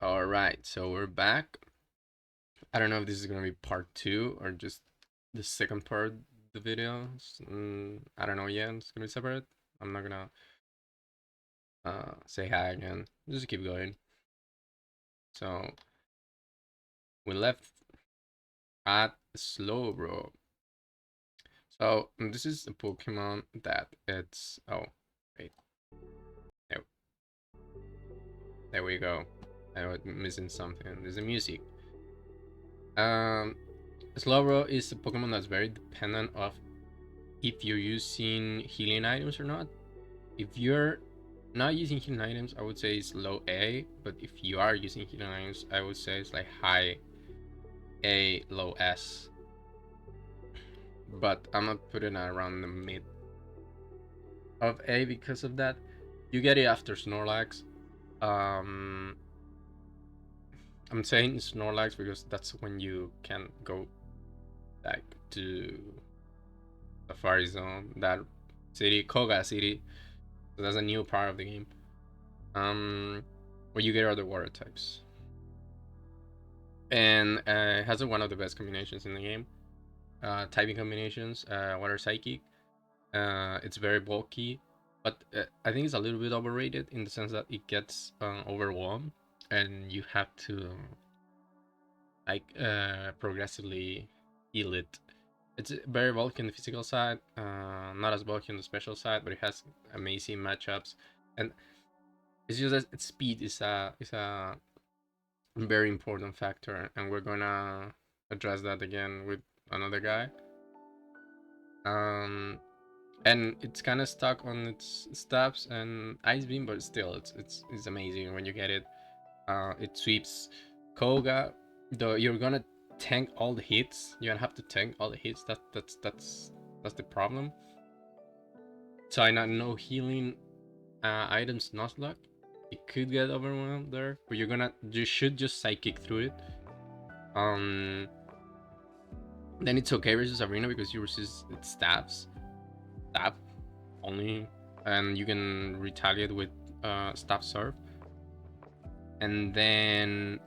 All right, so we're back. I don't know if this is gonna be part two or just the second part of the video. I don't know yet. It's gonna be separate. I'm not gonna say hi again. Just keep going. So we left at Slowbro. So this is a Pokemon that it's wait there, there we go. I was missing something. There's the music. Um, Slowbro is a Pokemon that's very dependent of if you're using healing items or not. If you're not using healing items, I would say it's low A, but if you are using healing items, I would say it's like high A, low S. But I'm not putting it around the mid of A because of that. You get it after Snorlax. Um, I'm saying Snorlax because that's when you can go back to Safari Zone, that city, Koga City. So that's a new part of the game. Where you get other water types, and it has one of the best combinations in the game. Typing combinations, water psychic. It's very bulky, but I think it's a little bit overrated in the sense that it gets overwhelmed, and you have to like progressively heal it. It's very bulky on the physical side, not as bulky on the special side, but it has amazing matchups, and it's just that its speed is a very important factor, and we're gonna address that again with another guy. Um, and it's kind of stuck on its stabs and ice beam, but still, it's amazing when you get it. It sweeps Koga, though you're gonna tank all the hits. You're gonna have to tank all the hits. That's the problem. So I no healing items nuzlocke. It could get overwhelmed there, but you should just psychic through it. Um, then it's okay versus arena because you resist its stab only, and you can retaliate with stab surf, and then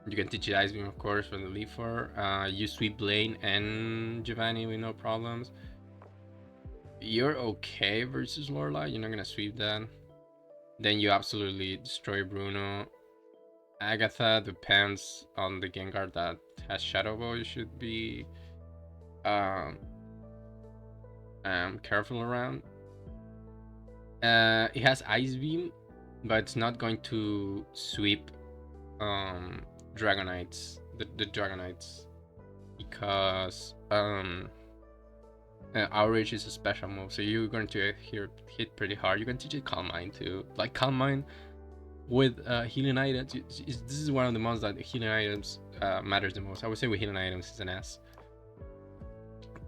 you can teach it ice beam, of course, from the leaf for. You sweep Blaine and Giovanni with no problems. You're okay versus Lorelai. You're not gonna sweep that. Then you absolutely destroy Bruno. Agatha depends on the Gengar that has Shadow Ball. You should be um, careful around. It has Ice Beam, but it's not going to sweep Dragonites, the Dragonites, because Outrage is a special move, so you're going to hit pretty hard. You can teach it Calm Mind too, like Calm Mind with healing items. This is one of the ones that healing items matters the most. I would say with healing items it's an S,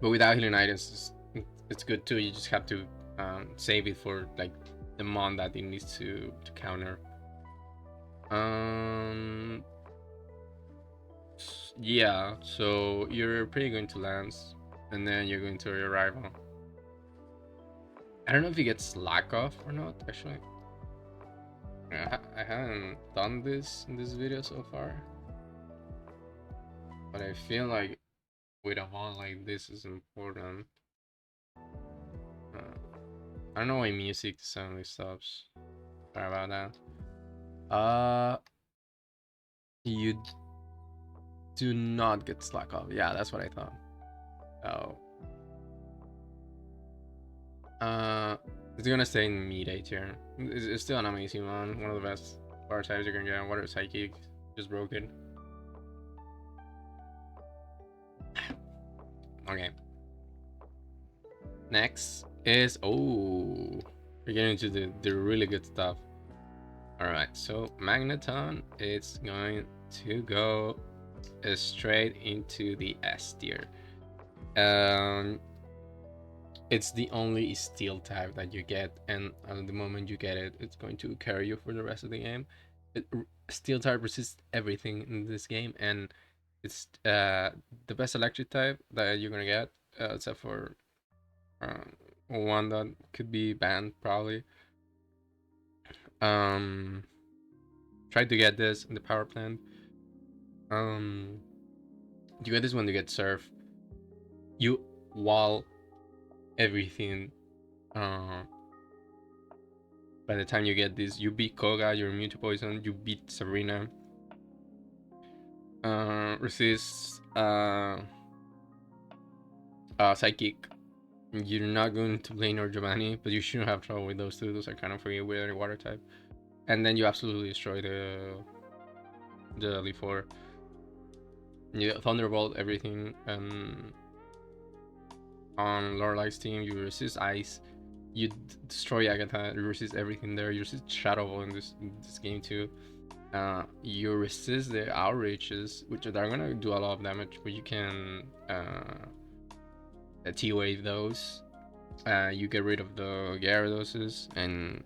but without healing items it's good too. You just have to save it for like the mon that it needs to counter. Um, yeah, so you're pretty going to Lance, and then you're going to your rival. I don't know if he gets slack off or not, actually. I haven't done this in this video so far, but I feel like with a one like this is important. I don't know why music suddenly stops. Sorry about that. You do not get slack off. Yeah, that's what I thought. Oh. It's gonna stay in mid A tier. It's still an amazing one of the best fire types you can get. Water Psychic, just broken. Okay. Next is we're getting into the really good stuff. Alright, so Magneton is going to go straight into the S tier. It's the only steel type that you get, and the moment you get it, it's going to carry you for the rest of the game. Steel type resists everything in this game, and it's the best electric type that you're gonna get, except for one that could be banned probably. Um, Try to get this in the power plant. You get this when you get surf. You wall everything. By the time you get this, you beat Koga, you're immune to poison, you beat Sabrina. Resist Psychic. You're not going to Blaine or Giovanni, but you shouldn't have trouble with those two. Those are kind of free with any water type. And then you absolutely destroy the Leaf 4. You Thunderbolt everything. On Lorelai's team, you resist Ice. You destroy Agatha. You resist everything there. You resist Shadow Ball in this game too. You resist the Outrages, which are gonna do a lot of damage, but you can T-wave those. You get rid of the Gyarados, and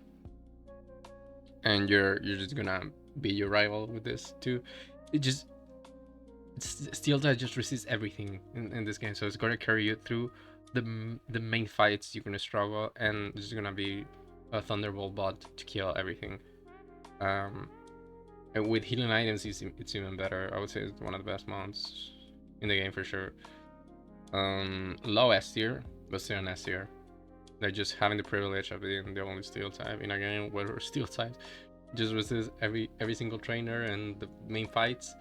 you're just gonna be your rival with this too. Steel type just resists everything in this game, so it's gonna carry you through the main fights. You're gonna struggle, and there's gonna be a Thunderbolt bot to kill everything. And with healing items, it's even better. I would say it's one of the best mounts in the game for sure. Low S tier, but still an S tier. They're just having the privilege of being the only steel type in a game where we're steel types. Just resist every single trainer and the main fights.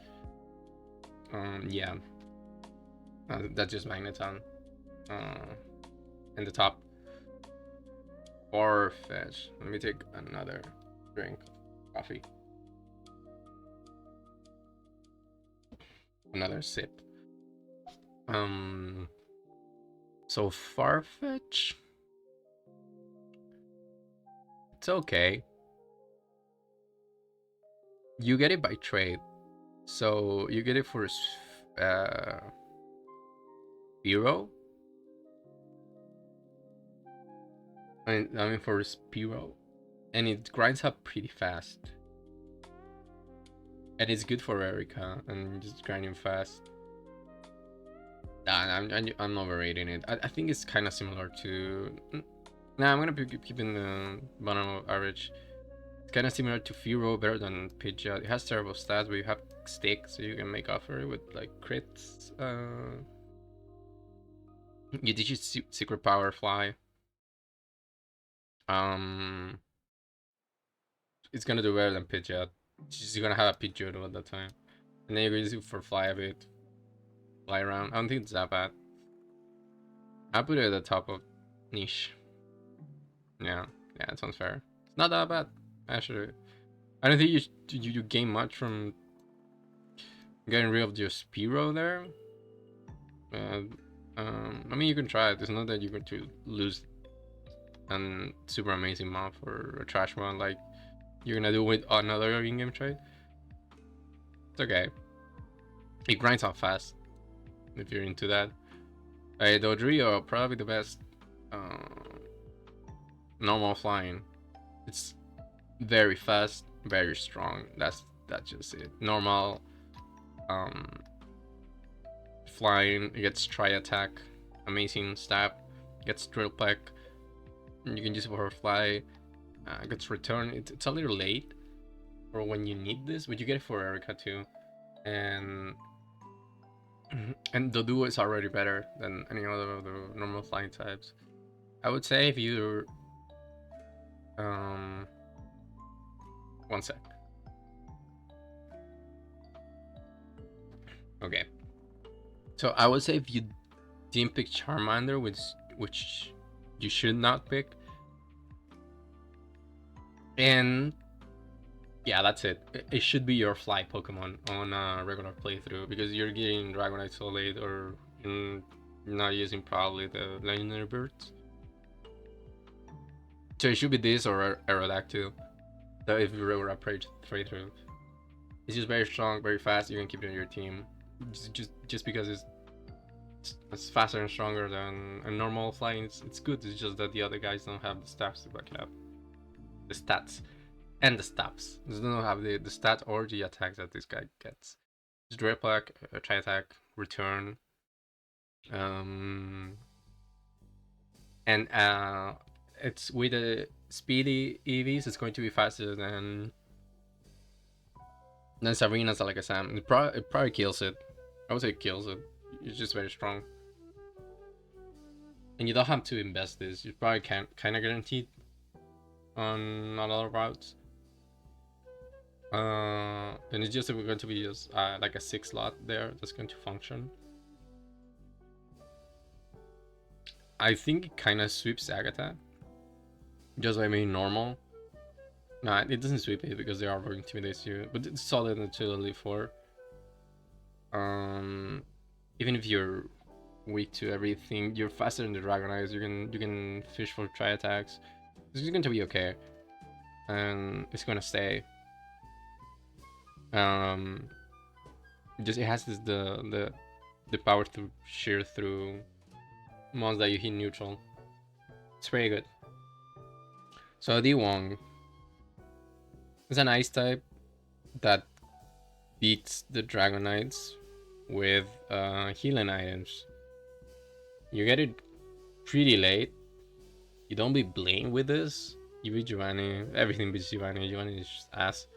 Yeah, that's just Magneton. In the top. Farfetch. Let me take another drink of coffee. Another sip. So Farfetch, it's okay. You get it by trade, so you get it for Spearow. I mean for Spearow, and it grinds up pretty fast, and it's good for Erica and just grinding fast. I'm overrating it. I think it's kind of similar to. Nah, I'm gonna be keeping the bottom of average. It's kind of similar to Fearow, better than Pidgeot. It has terrible stats, but you have Stick, so you can make up for it with like crits. You teach it Secret Power Fly. It's gonna do better than Pidgeot. She's gonna have a Pidgeot at that time, and then you're gonna use it for Fly a bit, fly around. I don't think it's that bad. I put it at the top of niche. Yeah, that sounds fair. It's not that bad, actually. I don't think you gain much from getting rid of your Spearow there. I mean, you can try it. It's not that you're going to lose a super amazing mount for a trash one like you're gonna do with another in-game trade. It's okay. It grinds out fast if you're into that. Dodrio, probably the best normal flying. It's very fast, very strong. That's just it. Normal flying, it gets Tri Attack, amazing stab, gets Drill Peck. You can use it for Fly, gets Return. It's a little late for when you need this, but you get it for Erica too. And the duo is already better than any other of the normal flying types. I would say if you're one sec. Okay. So I would say if you didn't pick Charmander, which you should not pick, and yeah, that's it. It should be your fly Pokemon on a regular playthrough because you're getting Dragonite so late, or not using probably the Legendary Birds. So it should be this or Aerodactyl. So if you regular playthrough, it's just very strong, very fast. You can keep it in your team, just because it's faster and stronger than a normal flying. It's good. It's just that the other guys don't have the stats to back it up. The stats and the stats. They don't have the stats or the attacks that this guy gets. It's Drill Peck, Tri Attack, Return, and it's with the speedy EVs. It's going to be faster than Then Sabrina's like a Sam. It probably kills it. I would say it kills it. It's just very strong. And you don't have to invest this. You probably can kind of guaranteed on a lot of routes. And it's just going to be just like a 6 slot there that's going to function. I think it kind of sweeps Agatha. Just by being normal. Nah, it doesn't sweep it because they are very intimidates you. But it's solid until Leaf 4. Even if you're weak to everything, you're faster than the Dragonite. You can fish for tri attacks. This is going to be okay, and it's gonna stay. Just it has the power to shear through mons that you hit neutral. It's pretty good. So D1 is an ice type that beats the Dragonites with healing items. You get it pretty late. You don't beat Blaine with this. You beat Giovanni. Everything beats Giovanni. Giovanni is just ass.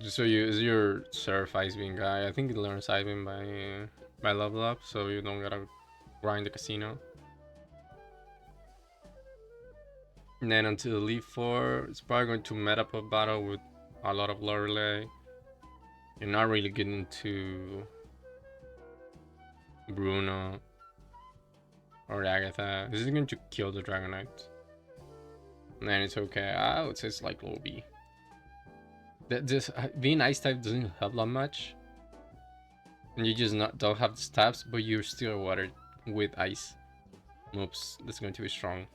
So is your Surf Ice Beam guy. I think it learns Ice Beam by level up, so you don't gotta grind the casino. And then until Leaf 4, it's probably going to meta up a battle with a lot of Lorelei. You're not really getting into Bruno or Agatha. This is going to kill the Dragonite. And then it's okay. I would say it's like low B. This being ice type doesn't help that much. And you just don't have the stabs, but you're still watered with ice moves. That's going to be strong.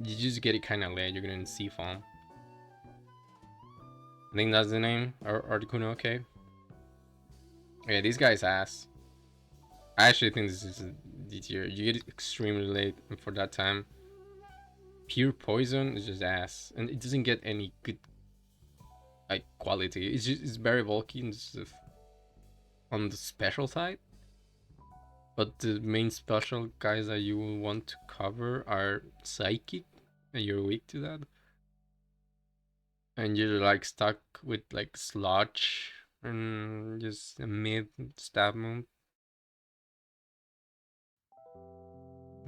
You just get it kind of late. You're getting Sea Foam. I think that's the name. Articuno, okay. Okay, this guy's ass. I actually think this is D tier. You get it extremely late, and for that time, pure poison is just ass, and it doesn't get any good like quality. It's very bulky and on the special side. But the main special guys that you will want to cover are Psychic, and you're weak to that. And you're like stuck with like Sludge and just a mid stab move.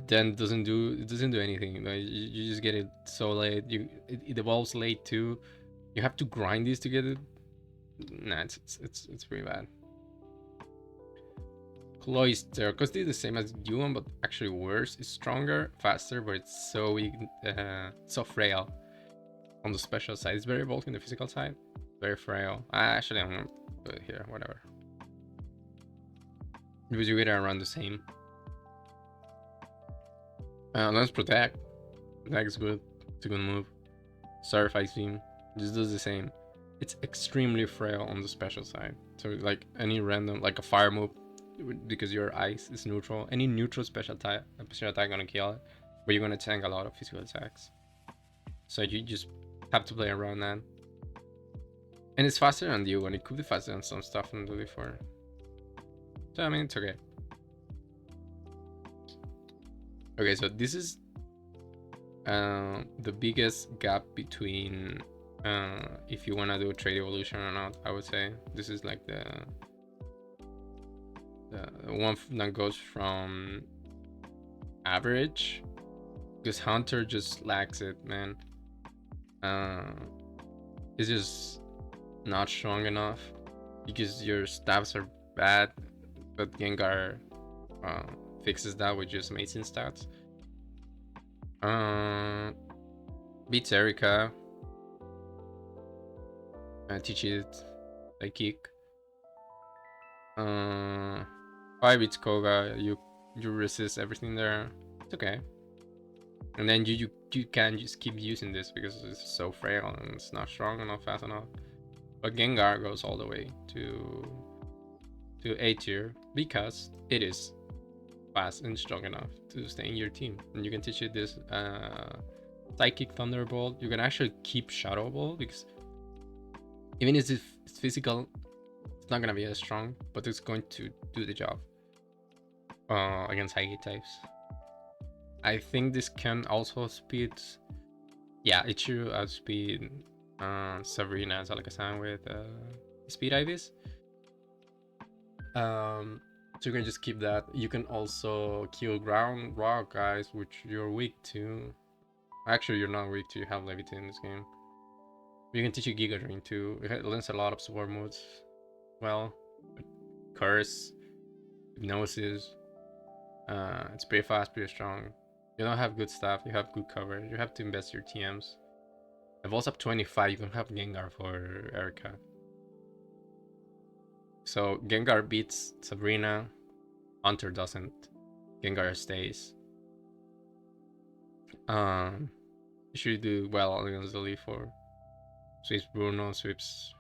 Then it doesn't do anything. Like, you just get it so late. It evolves late too. You have to grind this to get it. Nah, it's pretty bad. Cloyster, because they're the same as Yuan, but actually worse. It's stronger, faster, but it's so weak, so frail. On the special side, it's very bulky on the physical side. Very frail. Actually, I'm gonna put it here, whatever. Because you get around the same. Let's protect. Protect is good. It's a good move. Surf Ice Beam just does the same. It's extremely frail on the special side. So like any random, like a fire move, because your ice is neutral. Any neutral special attack gonna kill it, but you're gonna tank a lot of physical attacks. So you just have to play around that. And it's faster than you, and it could be faster than some stuff in the before. So I mean, it's okay. Okay, so this is the biggest gap between if you wanna do a trade evolution or not. I would say this is like the one that goes from average, because Hunter just lacks it, man. It's just not strong enough because your stats are bad, but Gengar fixes that with just amazing stats. Beats Erika. Teach it like kick. 5 beats Koga. You resist everything there. It's okay. And then you can just keep using this because it's so frail and it's not strong enough, fast enough. But Gengar goes all the way to A tier because it is fast and strong enough to stay in your team. And you can teach it this Psychic Thunderbolt. You can actually keep Shadow Ball because even if it's physical, it's not gonna be as strong, but it's going to do the job against Psychic types. I think this can also speed Yeah, Ichiru outspeed Sabrina and Salakazam with speed IVs. So you can just keep that. You can also kill ground rock guys, which you're weak to. Actually, you're not weak to. You have Levity in this game. You can teach you Giga Drain too. It learns a lot of support moves. Well, Curse, Hypnosis. It's pretty fast, pretty strong. You don't have good stuff. You have good coverage. You have to invest your TMs. Levels up 25. You can have Gengar for Erica. So Gengar beats Sabrina. Hunter doesn't. Gengar stays. You should do well against the Leaf 4. Sweeps Bruno, sweeps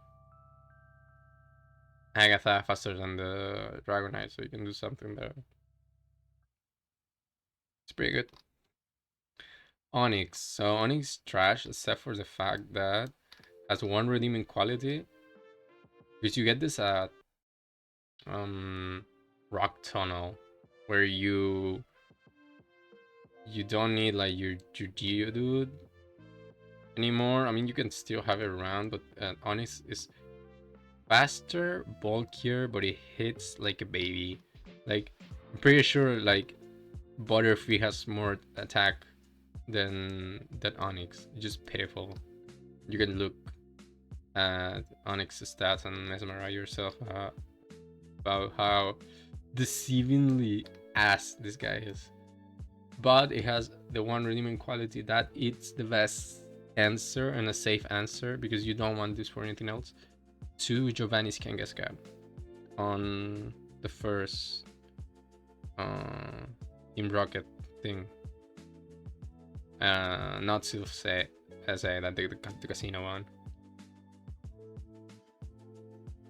Agatha faster than the Dragonite, so you can do something there. It's pretty good. Onyx. So Onyx trash, except for the fact that has one redeeming quality. Because you get this at Rock Tunnel, where you don't need like your Geodude anymore. I mean, you can still have it around, but Onyx is faster, bulkier, but it hits like a baby. Like, I'm pretty sure like Butterfree has more attack than Onyx. It's just pitiful. You can look at Onyx's stats and mesmerize yourself about how deceivingly ass this guy is. But it has the one redeeming quality that it's the best answer and a safe answer because you don't want this for anything else. To Giovanni's Kangaskhan on the first Team Rocket thing. Not to say that the casino one.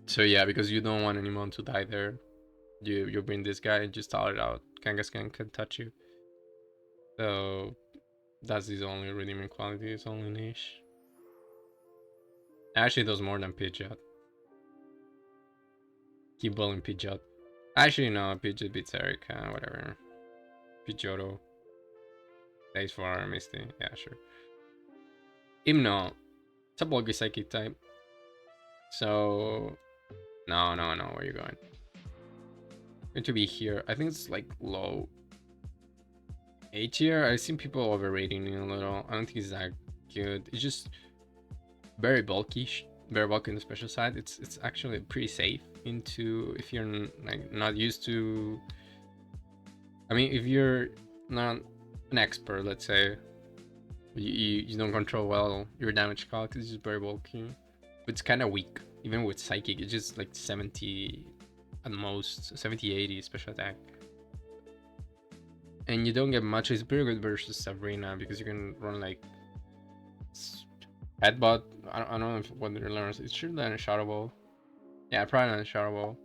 So yeah, because you don't want anyone to die there, you bring this guy and just stall it out. Kangaskhan can touch you. So that's his only redeeming quality, his only niche. Actually does more than Pidgeot. Keep bullying Pidgeot. Actually no, Pidgeot beats Erica, whatever. Pidgeotto. Thanks for Misty, yeah sure. Hypno. It's a bulky psychic type. So no, where are you going? Going to be here. I think it's like low A tier. I've seen people overrating it a little. I don't think it's that good. It's just very bulky. Very bulky in the special side. It's actually pretty safe into if you're like not used to. I mean, if you're not an expert, let's say, you don't control well your damage calc. It's just very bulky. It's kind of weak. Even with psychic, it's just like 70 at most, 70-80 special attack. And you don't get much. It's very good versus Sabrina because you can run like headbutt. I don't know what it learns. It should learn a Shadow Ball. Yeah, probably not a Shadow Ball.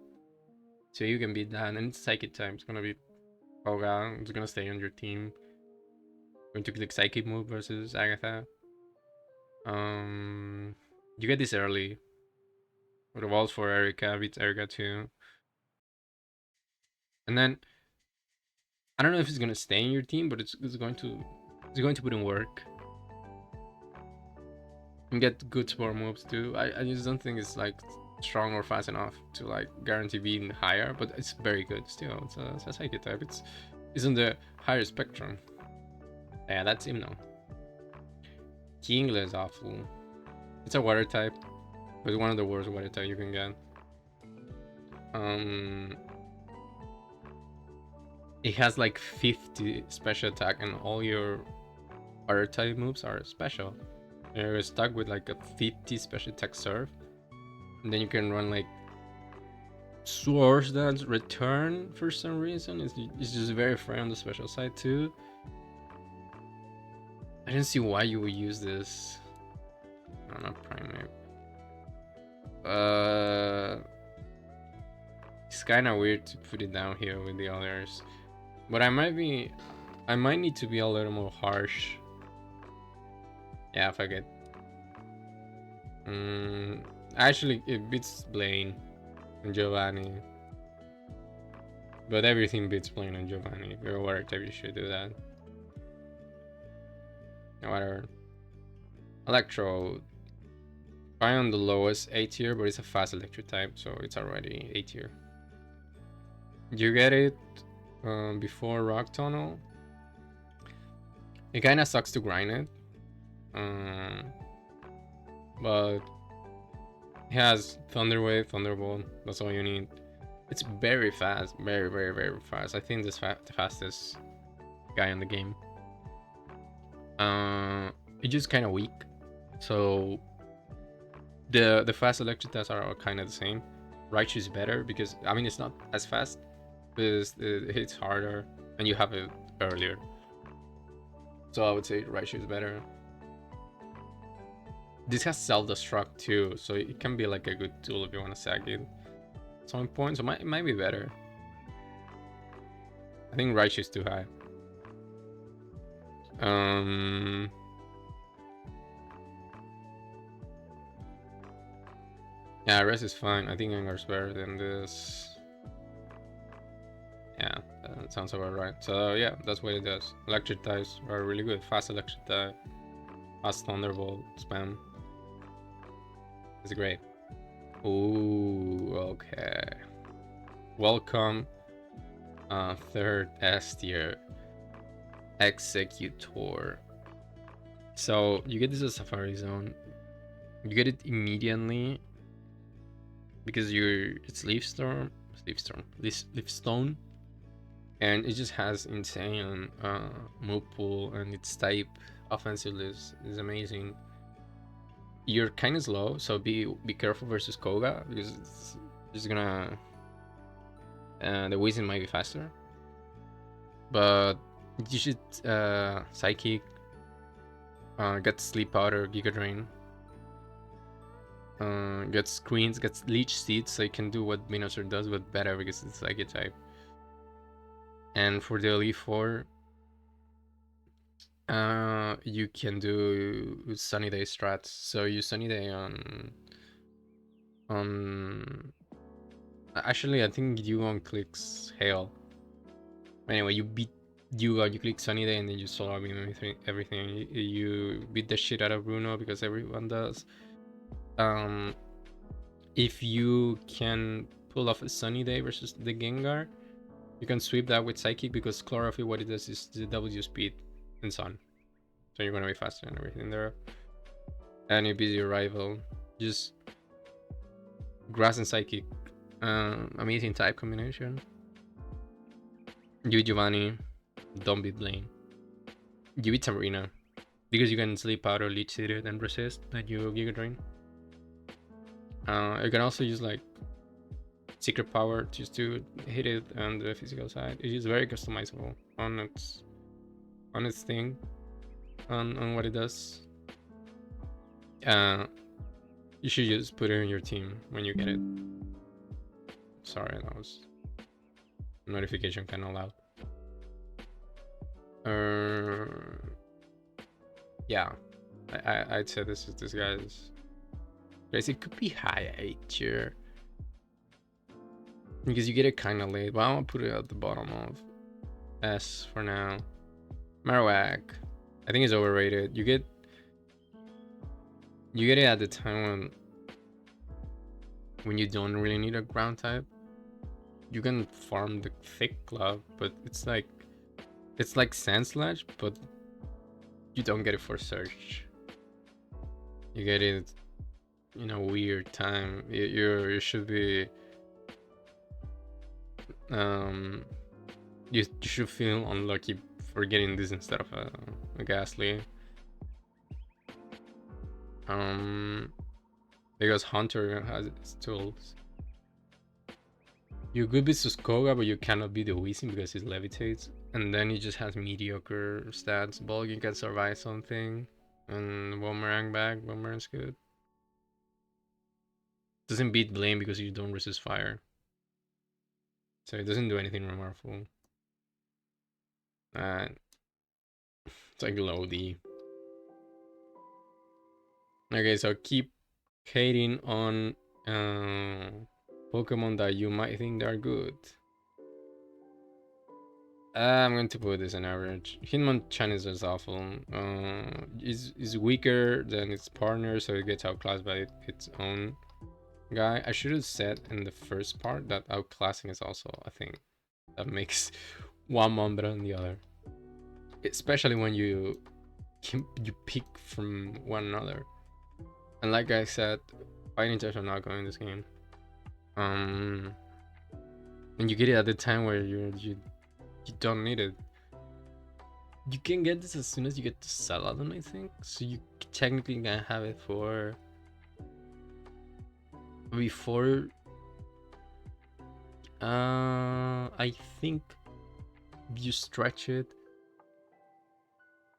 So you can beat that. And it's Psychic type. It's gonna be Koga. It's gonna stay on your team. Going to click Psychic move versus Agatha. You get this early. With the walls for Erica, beats Erica too. And then I don't know if it's gonna stay in your team, but it's going to put in work. And get good support moves too. I just don't think it's like strong or fast enough to like guarantee being higher, but it's very good still. It's a psychic type. It's in the higher spectrum. Yeah, that's him now. Kingler is awful. It's a water type, but it's one of the worst water type you can get. It has like 50 special attack, and all your water type moves are special. You're stuck with like a 50 special attack serve, and then you can run like Swords Dance Return for some reason. It's just very fair on the special side too. I didn't see why you would use this. No, not Primate. It's kind of weird to put it down here with the others, but I might need to be a little more harsh. Yeah, if I get. Actually, it beats Blaine and Giovanni. But everything beats Blaine and Giovanni. If you're a water type, you should do that. Whatever. Electro, probably on the lowest A tier, but it's a fast electric type, so it's already A tier. You get it before Rock Tunnel. It kind of sucks to grind it, but it has Thunder Wave, Thunderbolt. That's all you need. It's very fast, very fast. I think this the fastest guy in the game. It's just kind of weak, so the fast electric tests are all kind of the same. Raichu is better because I mean it's not as fast, but it hits harder and you have it earlier. So I would say Raichu is better. This has self-destruct too, so it can be like a good tool if you want to sack it at some point. So it might be better. I think Raichu is too high. Yeah, rest is fine. I think Angar's better than this. Yeah, that sounds about right. So yeah, that's what it does. Electric types are really good. Fast electric type, fast thunderbolt spam. It's great. Ooh, okay. Welcome, third S tier, Executor. So you get this as Safari Zone. You get it immediately because it's Leaf Stone, and it just has insane move pool, and its type offensively is amazing. You're kind of slow, so be careful versus Koga because it's just gonna the Weezing might be faster, but you should Psychic, get Sleep Powder, Giga Drain, get Screens, get Leech Seeds, so you can do what Venusaur does but better because it's Psychic type. And for the Elite Four, you can do Sunny Day strats. So you Sunny Day on actually I think Dugong clicks Hail. Anyway, you beat Dugong, you click Sunny Day, and then you Solar Beam everything. You beat the shit out of Bruno because everyone does. If you can pull off a Sunny Day versus the Gengar, you can sweep that with Psychic because Chlorophyll, what it does is the W speed in Sun. So you're gonna be faster and everything there. And you beat your rival. Just Grass and Psychic. Amazing type combination. You Giovanni, don't beat Blaine. You beat Sabrina. Because you can Sleep Out or Leech Seed it and resist that you Giga Drain. You can also use like Secret Power just to hit it on the physical side. It is very customizable on its thing, on what it does. You should just put it in your team when you get it. Sorry, that was notification kind of loud. Yeah, I'd say this guy's. Guys, it could be high A tier because you get it kind of late. But I'm gonna put it at the bottom of S for now. Marowak, I think it's overrated. You get it at the time when you don't really need a ground type. You can farm the thick glove, but it's like Sandslash, but you don't get it for search. You get it in a weird time. You should be you should feel unlucky for getting this instead of a Ghastly. Because Hunter has its tools. You could be Suskoga, but you cannot be the Weezing because it levitates. And then it just has mediocre stats. Bulging can survive something. And Boomerang back. Boomerang's good. Doesn't beat Blame because you don't resist fire. So it doesn't do anything remarkable. It's like low D. Okay, so keep hating on Pokemon that you might think they're good. I'm going to put this in average. Hitmonchan is just awful. Is weaker than its partner, so it gets outclassed by its own guy. I should have said in the first part that outclassing is also a thing that makes one mon better than the other, especially when you pick from one another. And like I said, fighting types are not going in this game. And you get it at the time where you don't need it. You can get this as soon as you get to Saladin, I think. So you technically can have it for before. I think you stretch it.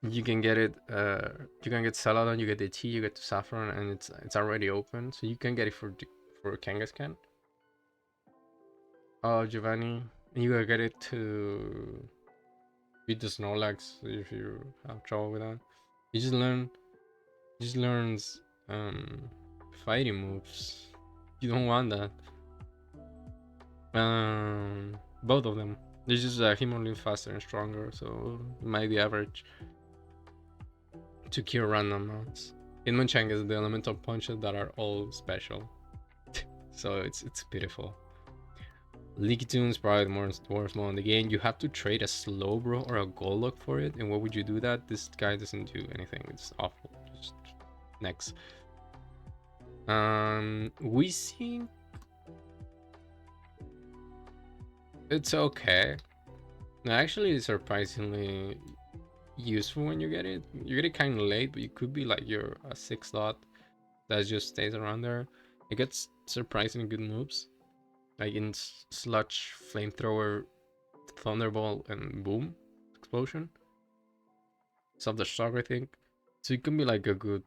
You can get it. You can get Saladin. You get the T. You get the Saffron, and it's already open. So you can get it for Kangaskhan. Oh, Giovanni, and you gotta get it to beat the Snorlax if you have trouble with that. You just learns fighting moves. You don't want that. Both of them. This is him only faster and stronger, so it might be average to cure random amounts. Hitmonchan is the elemental punches that are all special, so it's beautiful. Lickitung is probably the worst one in the game. You have to trade a Slowbro or a Golduck for it, and what would you do that? This guy doesn't do anything. It's awful. Just next. We see it's okay. No, actually, it's surprisingly useful when you get it. You get it kind of late, but you could be like your a 6 slot that just stays around there. It gets surprisingly good moves, like in Sludge, Flamethrower, Thunderbolt, and Boom Explosion. Self destruct, I think. So it can be like a good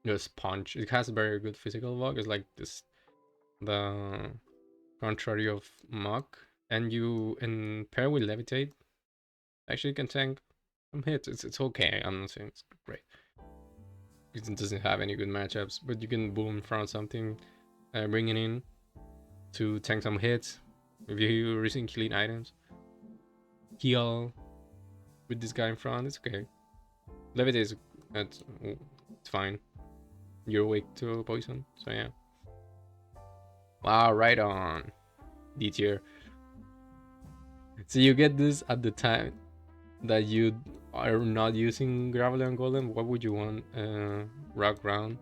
just punch. It has a very good physical block. It's like this the contrary of Mach, and you in pair with Levitate actually can tank some hits. It's okay. I'm not saying it's great. It doesn't have any good matchups, but you can boom in front of something, bring it in to tank some hits. If you're using killing items, heal with this guy in front, it's okay. Levitate is it's fine. You're weak to poison, so yeah. Wow, right on. D tier. So you get this at the time that you are not using Graveler and Golem. What would you want? Rock Ground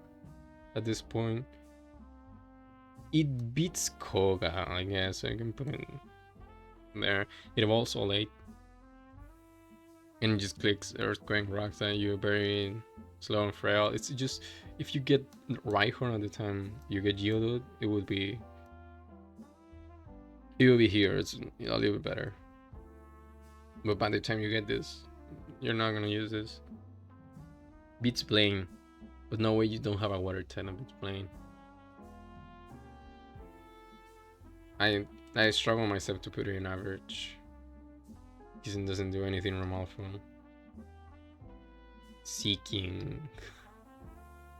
at this point. It beats Koga, I guess. I can put it there. It evolves all 8. And just clicks Earthquake Rocks and you're very slow and frail. It's just if you get Rhyhorn at the time you get Geodude, it would be here. It's a little bit better. But by the time you get this, you're not gonna use this. Beats Plane. But no way you don't have a water type of Beats Plane. I struggle myself to put it in average. Because it doesn't do anything remarkable. Seeking.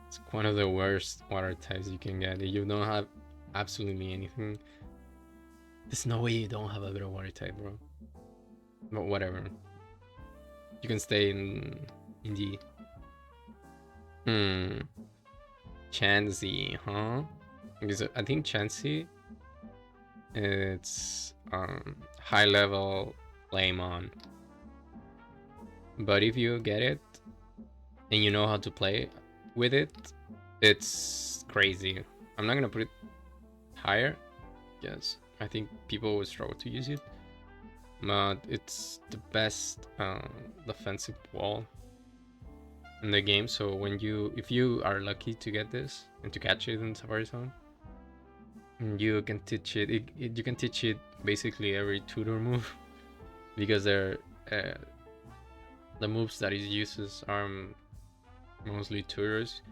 It's one of the worst water types you can get. If you don't have absolutely anything, there's no way you don't have a better water type, bro. But whatever. You can stay in the Chansey, huh? Because I think Chansey, it's high level Playmon. But if you get it and you know how to play with it, it's crazy. I'm not gonna put it higher, yes. I think people would struggle to use it, but it's the best defensive wall in the game. So when if you are lucky to get this and to catch it in Safari Zone, you can teach it. You can teach it basically every tutor move because they're the moves that it uses are mostly tutors.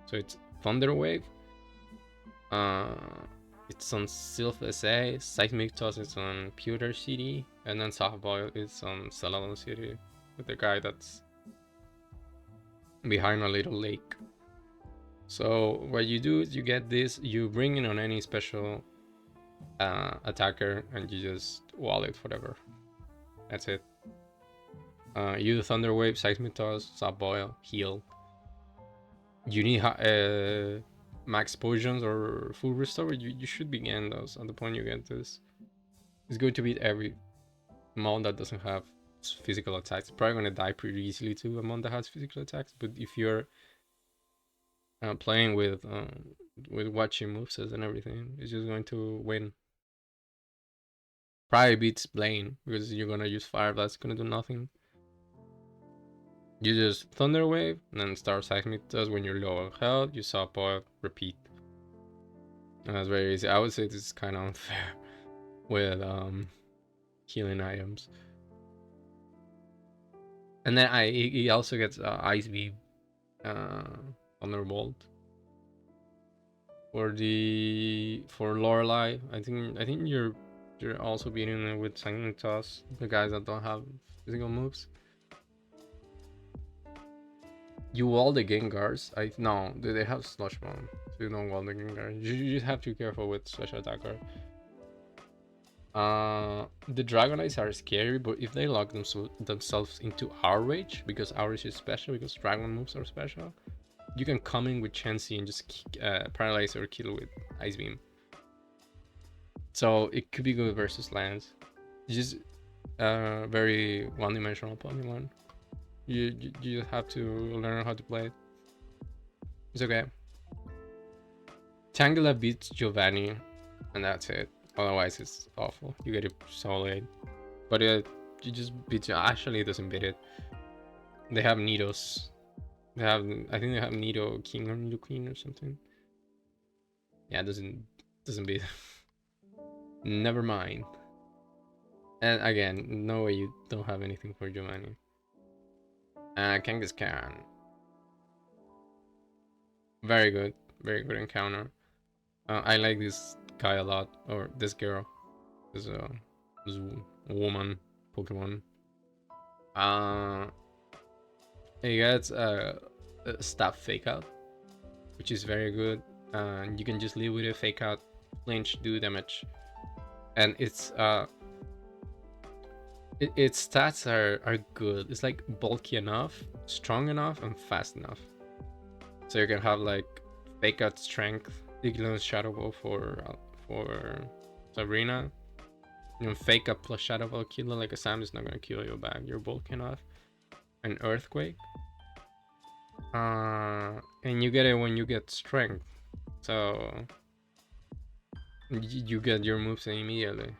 So it's Thunder Wave. It's on Sylph SA, Seismic Toss is on Pewter City, and then Softball is on Celadon City with the guy that's behind a little lake. So what you do is you get this, you bring in on any special attacker, and you just wall it forever. That's it. You Thunder Wave, Seismic Toss, Sub Boil, Heal. You need max potions or full restore. You should be getting those at the point you get this. It's going to beat every mon that doesn't have physical attacks. It's probably gonna die pretty easily to a mon that has physical attacks. But if you're playing with watching movesets and everything, it's just going to win. Probably beats Blaine because you're gonna use Fire Blast. Gonna do nothing. You just Thunder Wave and then start Seismic Toss when you're low on health. You Sub Boil, repeat. And that's very easy. I would say this is kind of unfair with healing items. And then he also gets Ice Beam, Thunderbolt. For Lorelei, I think you're also beating it with Seismic Toss, the guys that don't have physical moves. You wall the Gengars. No, they have Slush Bomb. So you don't wall the Gengar. You just have to be careful with Special Attacker. The Dragonites are scary, but if they lock themselves into our rage, because ours is special, because Dragon moves are special, you can come in with Chansey and just paralyze or kill with Ice Beam. So it could be good versus lands. It's just very one-dimensional Pokemon. You have to learn how to play it. It's okay. Tangela beats Giovanni, and that's it. Otherwise, it's awful. You get it so late. But you just beat you. Actually, it doesn't beat it. They have Nidos. I think they have Nido King or Nido Queen or something. Yeah, it doesn't beat. Never mind. And again, no way you don't have anything for Giovanni. Kangaskhan. Very good encounter. I like this guy a lot, or this girl, this woman Pokemon. It gets a stab fake out, which is very good. You can just live with a fake out, flinch, do damage, and its stats are good. It's like bulky enough, strong enough, and fast enough. So you can have like fake out strength, Ignorance Shadow Ball for Sabrina. You know, fake up plus Shadow Ball killer like a Sam is not gonna kill you back. You're bulky enough. An Earthquake. And you get it when you get strength. So you get your moves immediately.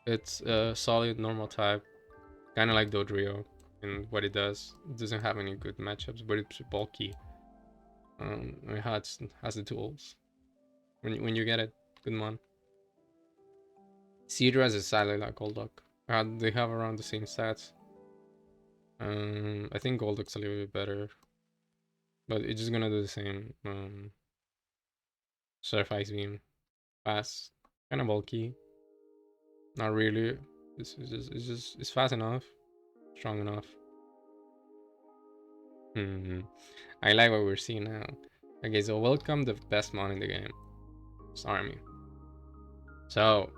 It's a solid normal type, kind of like Dodrio in what it does. It doesn't have any good matchups, but it's bulky. It has the tools. When you get it, good man. Cedra is exactly like Golduck. They have around the same stats. I think Golduck's a little bit better, but it's just gonna do the same. Surf Ice Beam, fast, kind of bulky. Not really. It's fast enough, strong enough. I like what we're seeing now. Okay, so welcome the best mon in the game. It's Army. So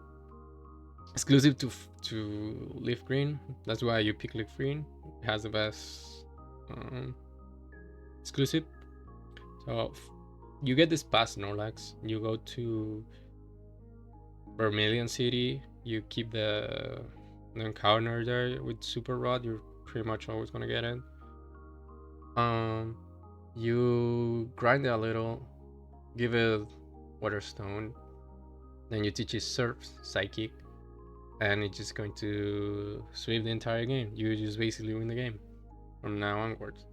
exclusive to Leaf Green. That's why you pick Leaf Green. It has the best exclusive. So you get this past Snorlax. You go to Vermilion City. You keep the encounter there with Super Rod. You're pretty much always gonna get it. You grind it a little, give it Water Stone, then you teach it Surf Psychic, and it's just going to sweep the entire game. You just basically win the game from now onwards.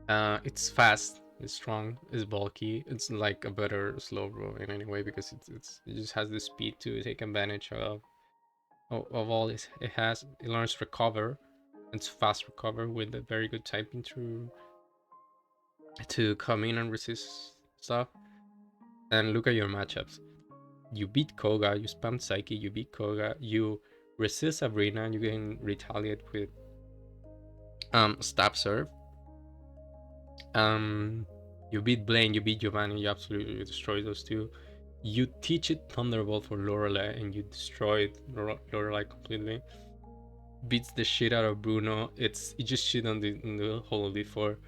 It's fast, it's strong, it's bulky. It's like a better Slowbro in any way because it just has the speed to take advantage of all it has. It learns Recover. It's fast Recover with a very good typing to come in and resist stuff. And look at your matchups. You beat Koga, you spam Psyche, you beat Koga, you resist Sabrina, you can retaliate with Stab Serve. You beat Blaine, you beat Giovanni, you absolutely destroy those two. You teach it Thunderbolt for Lorelei and you destroy it, Lorelei completely. Beats the shit out of Bruno. It just shit on the whole Elite Four.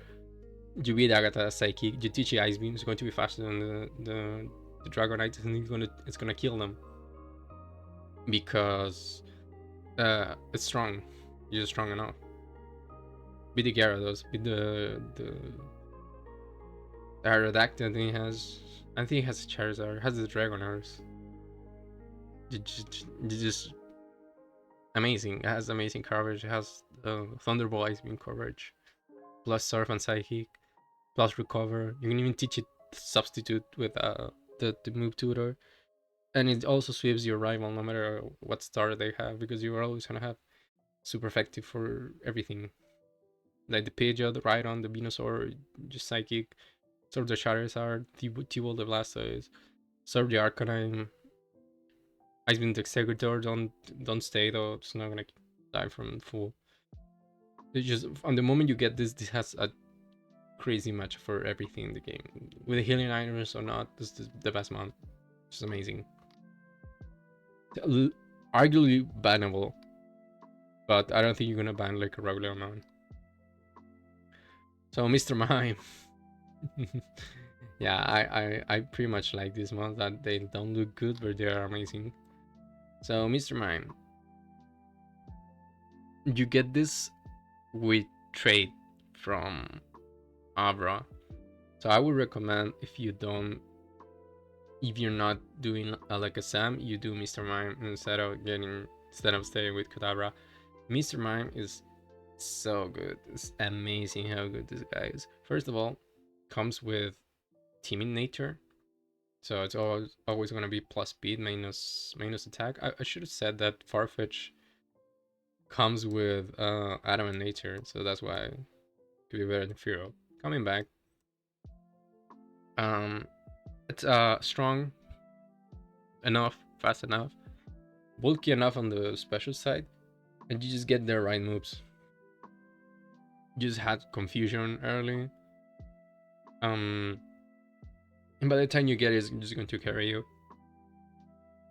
You beat Agatha Psychic. You teach Ice Beam. It's going to be faster than the Dragonite, and it's gonna kill them because it's strong. You're strong enough. Beat the Gyarados. Beat the Aerodactyl. I think he has Charizard. Has the Dragonars. Just amazing. It has amazing coverage. It has Thunderbolt Ice Beam coverage, plus Surf and Psychic, plus Recover. You can even teach it Substitute with the move tutor, and it also sweeps your rival no matter what star they have, because you are always gonna have super effective for everything. Like the Pidgeot, the Rhydon, the Venusaur, just Psychic, Sword the Charizard, T-Ball the Blastoise, Sword the Arcanine, Ice Beam the Executor. Don't stay though; it's not gonna die from full. It's just on the moment you get this has a crazy match for everything in the game. With the healing items or not, this is the best mount. It's amazing. Arguably bannable, but I don't think you're gonna ban like a regular mount. So Mr. Mime. Yeah, I pretty much like these mounts that they don't look good, but they are amazing. So Mr. Mime, you get this with trade from Abra. So I would recommend, if you're not doing like a Sam, you do Mr. Mime instead of staying with Kadabra. Mr. Mime is so good. It's amazing how good this guy is. First of all, comes with Teaming Nature, so it's always gonna be plus speed minus attack. I should have said that Farfetch comes with Adamant Nature, so that's why it could be better than Firo. Coming back, um, it's strong enough, fast enough, bulky enough on the special side, and you just get the right moves. You just had confusion early, and by the time you get it, it's just going to carry you,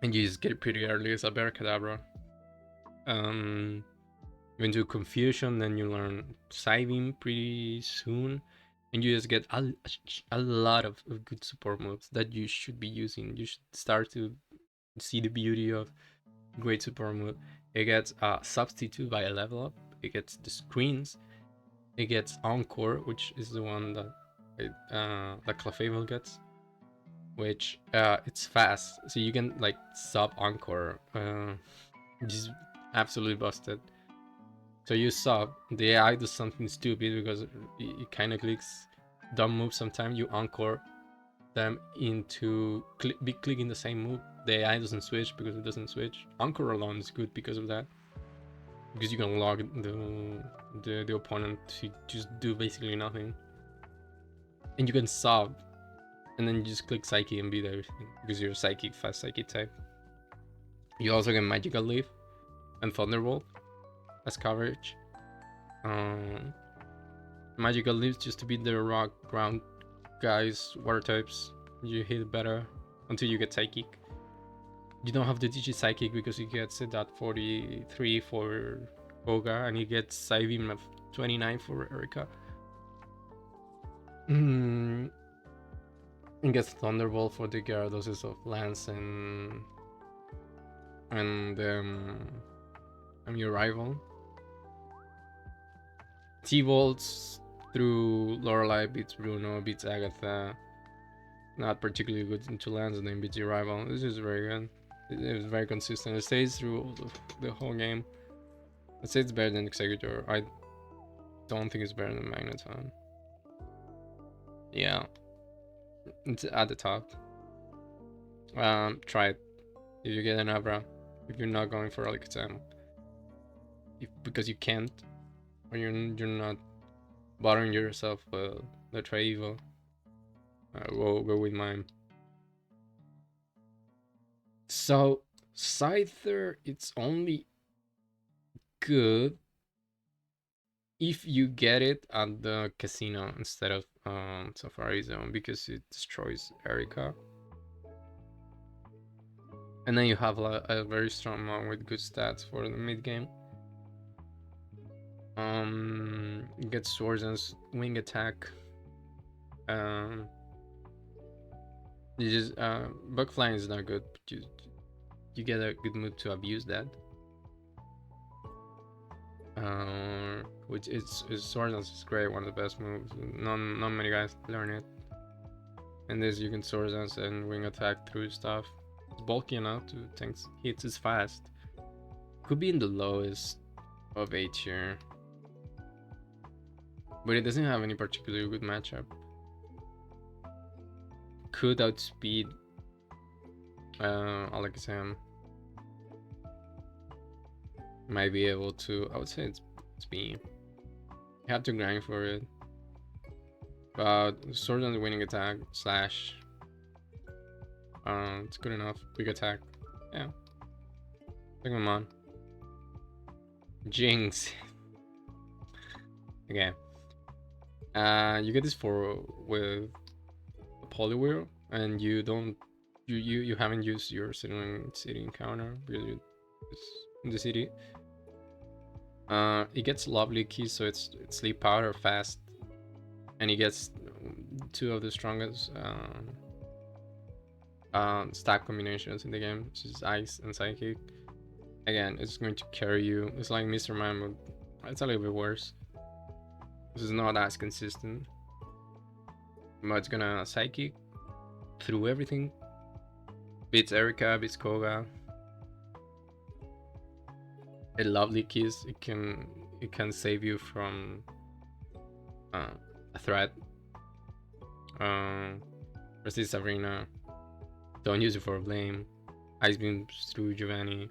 and you just get it pretty early. It's a Abracadabra. You into confusion, then you learn Psybeam pretty soon, and you just get a lot of good support moves that you should be using. You should start to see the beauty of great support move. It gets Substitute by a level up. It gets the screens. It gets Encore, which is the one that Clefable gets, which it's fast, so you can like sub Encore, just absolutely busted. So you sub, the AI does something stupid because it kind of clicks dumb moves sometimes. You Encore them into clicking the same move. The AI doesn't switch because it doesn't switch. Encore alone is good because of that, because you can log the opponent to just do basically nothing, and you can sub, and then you just click Psyche and beat everything because you're Psychic, fast Psychic type. You also get Magical Leaf and Thunderbolt as coverage. Magical Leaves just to beat the rock, ground guys, water types. You hit better until you get Psychic. You don't have to teach it Psychic because he gets it at 43 for Koga, and he gets Psybeam of 29 for Erika. And gets Thunderbolt for the Gyarados of Lance and your rival. T-Volts through Lorelei beats Bruno, beats Agatha. Not particularly good into lands, and then beats your rival. This is very good. It was very consistent. It stays through the whole game. I'd say it's better than Executor. I don't think it's better than Magneton. Yeah, it's at the top. Try it if you get an Abra. If you're not going for like exam, because you can't, or you're not bothering yourself with the try evil. Go with mine. So Scyther, it's only good if you get it at the casino instead of Safari Zone, because it destroys Erika. And then you have a very strong one with good stats for the mid game. You get swords and wing attack. You just bug flying is not good, but you get a good move to abuse that. Which it's sword dance is great, one of the best moves. Not many guys learn it. And this you can sword dance and wing attack through stuff. It's bulky enough to tank hits. Is fast. Could be in the lowest of A tier, but it doesn't have any particularly good matchup. Could outspeed Alakazam. Might be able to. I would say it's B. You have to grind for it. But sword on the winning attack slash. It's good enough. Big attack. Yeah. Pokemon. Jinx. Okay. You get this with a Poliwhirl, and you don't. You haven't used your city encounter because it's in the city. It gets lovely keys, so it's sleep powder fast, and it gets two of the strongest stack combinations in the game, which is ice and psychic. Again, it's going to carry you. It's like Mr. Mime, but it's a little bit worse. This is not as consistent, but it's gonna psychic through everything. Beats Erika, beats Koga. A lovely kiss. It can save you from a threat. Resist Sabrina. Don't use it for blame. Ice beam through Giovanni.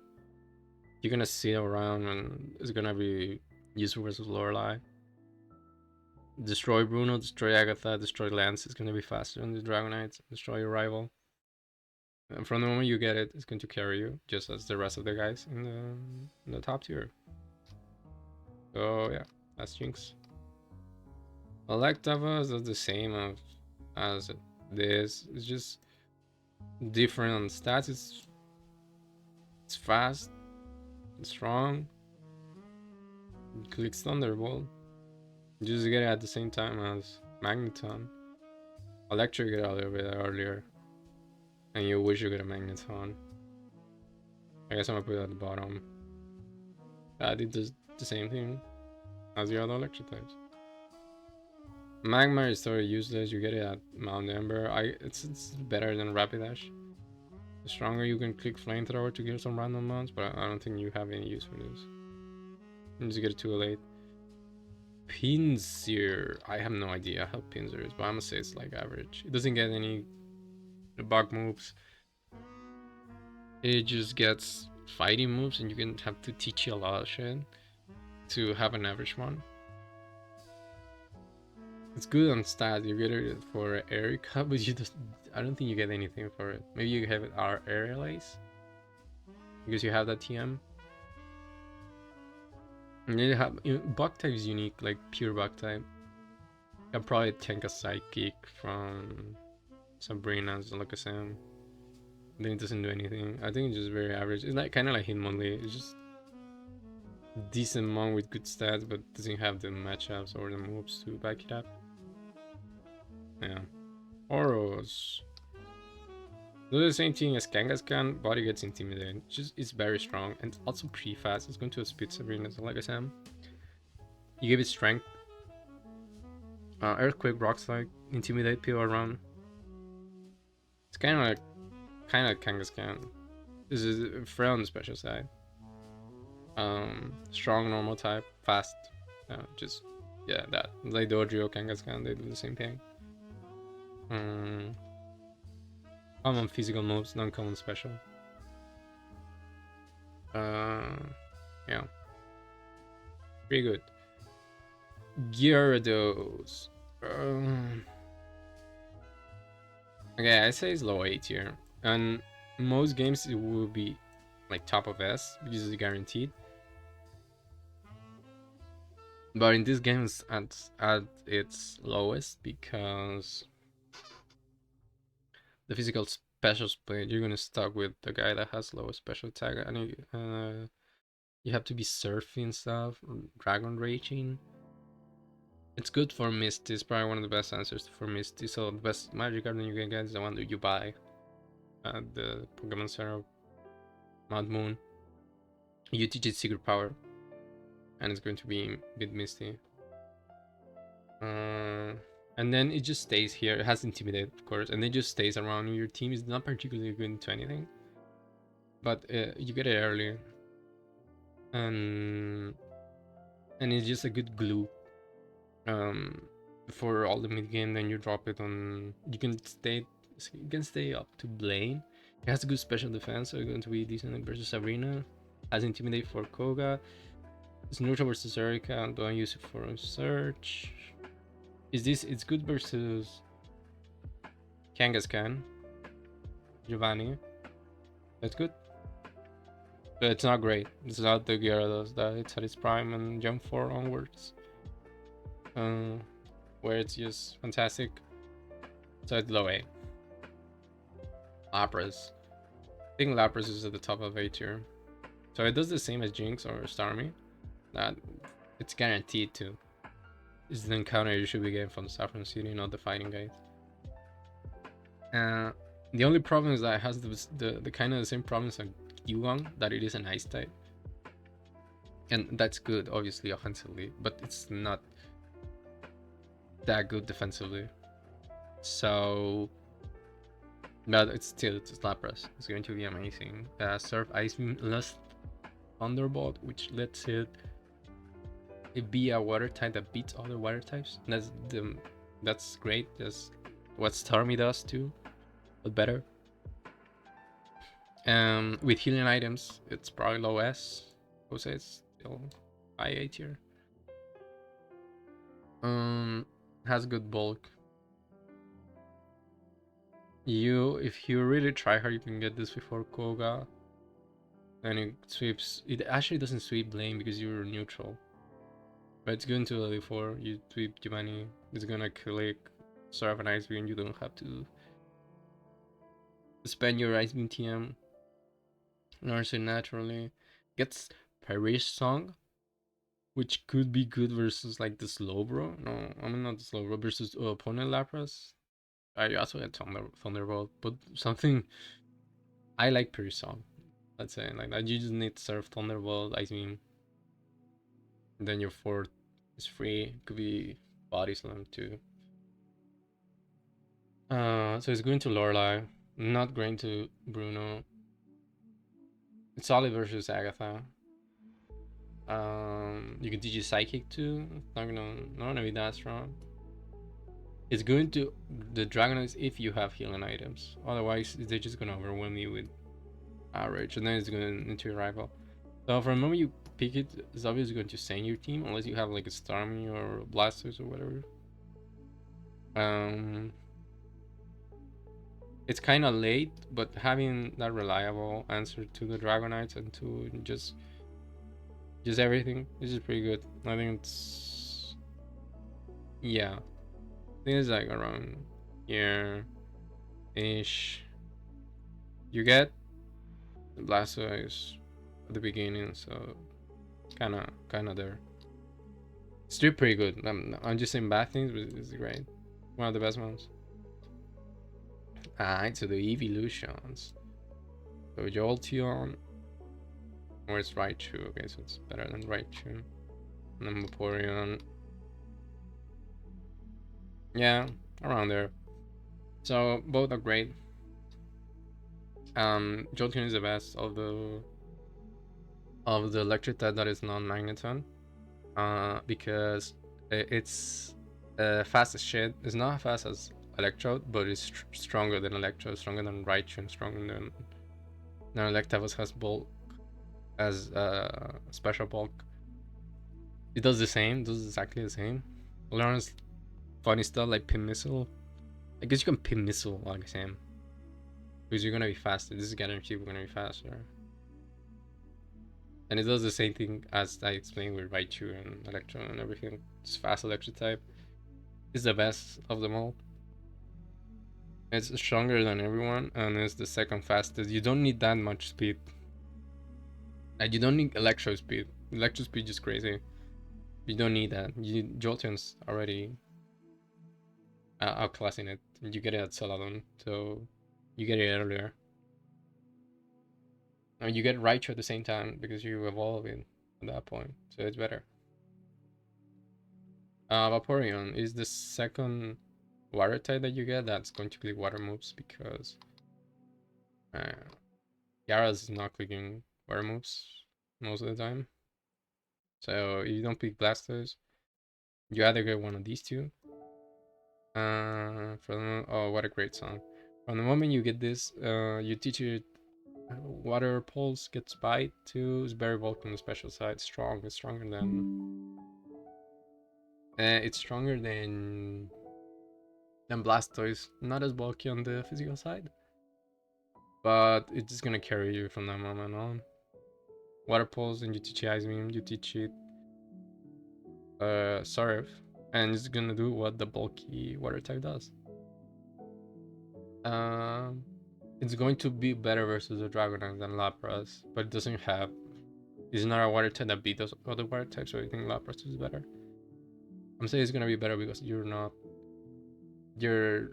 You're gonna sit around and it's gonna be useful versus Lorelei. Destroy Bruno, destroy Agatha, destroy Lance. It's gonna be faster than the Dragonites. Destroy your rival. And from the moment you get it, it's going to carry you, just as the rest of the guys in the top tier. So yeah, that's Jinx. Electabuzz is the same as this. It's just different on stats. It's fast, it's strong. It clicks Thunderbolt. You just get it at the same time as Magneton. Electric it a little bit earlier. And you wish you got a Magneton. I guess I'm gonna put it at the bottom. That did the same thing as the other electric types. Magmar is totally useless. You get it at Mount Ember. It's better than Rapidash. The stronger you can click Flamethrower to get some random mounts, but I don't think you have any use for this. You just get it too late. Pinsir. I have no idea how Pinsir is, but I'm gonna say it's like average. It doesn't get any bug moves. It just gets fighting moves, and you can have to teach you a lot of shit to have an average one. It's good on stats. You get it for Erika, but I don't think you get anything for it. Maybe you have it our Aerial Ace because you have that TM. And then you have bug type is unique, like pure bug type. You can probably tank a Psychic from Sabrina's Alakazam. Then it doesn't do anything. I think it's just very average. It's like kind of like Hitmonlee. It's just decent mon with good stats, but doesn't have the matchups or the moves to back it up. Yeah. Oros. Do the same thing as Kangaskhan. Body gets intimidated. It's very strong and also pretty fast. It's going to speed Sabrina's Alakazam. You give it strength. Earthquake, Rock Slide, intimidate people around. It's kind of like Kangaskhan. This is Frail on the special side. Strong normal type, fast. That. Like Dodrio, Kangaskhan, they do the same thing. Common physical moves, non-common special. Yeah. Pretty good. Gyarados. Okay, I say it's low A tier. And most games it will be like top of S because it's guaranteed. But in this game it's at its lowest because the physical special split, you're gonna stuck with the guy that has lower special attack, and you have to be surfing stuff, dragon raging. It's good for Misty. It's probably one of the best answers for Misty. So the best magic card you can get is the one that you buy at the Pokemon Center, Mount Moon. You teach it secret power, and it's going to be a bit Misty. And then it just stays here. It has Intimidate, of course, and it just stays around. Your team is not particularly good into anything, but you get it early, and it's just a good glue for all the mid game. Then you drop it on. You can stay up to Blaine. It has a good special defense, so it's going to be decent versus Sabrina. Has Intimidate for Koga. It's neutral versus Erika. Don't use it for search. It's good versus Kangaskhan, Giovanni. That's good. But it's not great. It's not the Gyarados that it's at its prime and Jump 4 onwards. Where it's just fantastic. So it's low A. Lapras. I think Lapras is at the top of A tier. So it does the same as Jinx or Starmie. That it's guaranteed to. Is the encounter you should be getting from the Saffron City, not the fighting guys. The only problem is that it has the kind of the same problems like Yugong, that it is an ice type. And that's good, obviously, offensively, but it's not that good defensively. So, but it's Lapras. It's going to be amazing. Surf Ice Beam Lust Thunderbolt, which lets it be a water type that beats other water types. That's great. That's what Starmie does too, but better. With healing items, it's probably low S. I would say it's still high A tier. Has good bulk. If you really try hard, you can get this before Koga. And it sweeps. It actually doesn't sweep Blaine because you're neutral. But it's going to before you sweep Giovanni. It's gonna click Surf an Ice Beam. You don't have to spend your Ice Beam TM. Nurse it naturally. Gets Parrish Song, which could be good versus like the Slowbro. No, I mean not the Slowbro versus opponent Lapras. I also had Thunderbolt, but something I like Parrish Song. Let's say like that. You just need to Surf Thunderbolt, Ice Beam. And then your fourth is free. Could be Body Slam too. So it's going to Lorelai, not going to Bruno. It's solid versus Agatha. You can teach Psychic too. It's not gonna be that strong. It's going to the Dragonite if you have healing items. Otherwise, they're just gonna overwhelm you with average, and then it's going into your rival. So from the moment you pick it, it's obviously going to send your team unless you have like a Starmie or Blasters or whatever. It's kind of late, but having that reliable answer to the Dragonites and to just everything is just pretty good. I think it's I think it's like around here ish. You get the Blastoise at the beginning, so kind of there. It's still pretty good. I'm just saying bad things, but it's great. One of the best ones. Alright, so the evolutions. So Jolteon. Or it's Raichu. Okay, so it's better than Raichu. And then Vaporeon. Yeah, around there. So both are great. Jolteon is the best of the electric type that is non-magneton. Because it's fast as shit. It's not as fast as Electrode, but it's stronger than Electrode, stronger than Raichu, and stronger than Electabuzz has bulk as special bulk. It does the same, does exactly the same. Learns funny stuff like Pin Missile. I guess you can Pin Missile like Sam. Because you're gonna be faster. This is guaranteed we're gonna be faster. And it does the same thing as I explained with Raichu and Electro and everything. It's fast electric type. It's the best of them all. It's stronger than everyone, and it's the second fastest. You don't need that much speed. And you don't need electro speed. Electro speed is crazy. You don't need that. Jolteon's already outclassing it. You get it at Celadon, so you get it earlier. I mean, you get Raichu at the same time because you evolve it at that point, so it's better. Vaporeon is the second water type that you get that's going to click water moves because Yara's is not clicking water moves most of the time. So if you don't pick Blastoise, you either get one of these two. Oh, what a great song! From the moment you get this, you teach it water pulse gets bite too. It's very bulky on the special side. Strong. It's stronger than. It's stronger than Blastoise. Not as bulky on the physical side, but it's just gonna carry you from that moment on. Water pulse, and you teach it Ice Beam. You teach it Surf, and it's gonna do what the bulky water type does. Um, it's going to be better versus a Dragonite than Lapras, but it doesn't have. It's not a water type that beat those other water types, so I think Lapras is better. I'm saying it's gonna be better because you're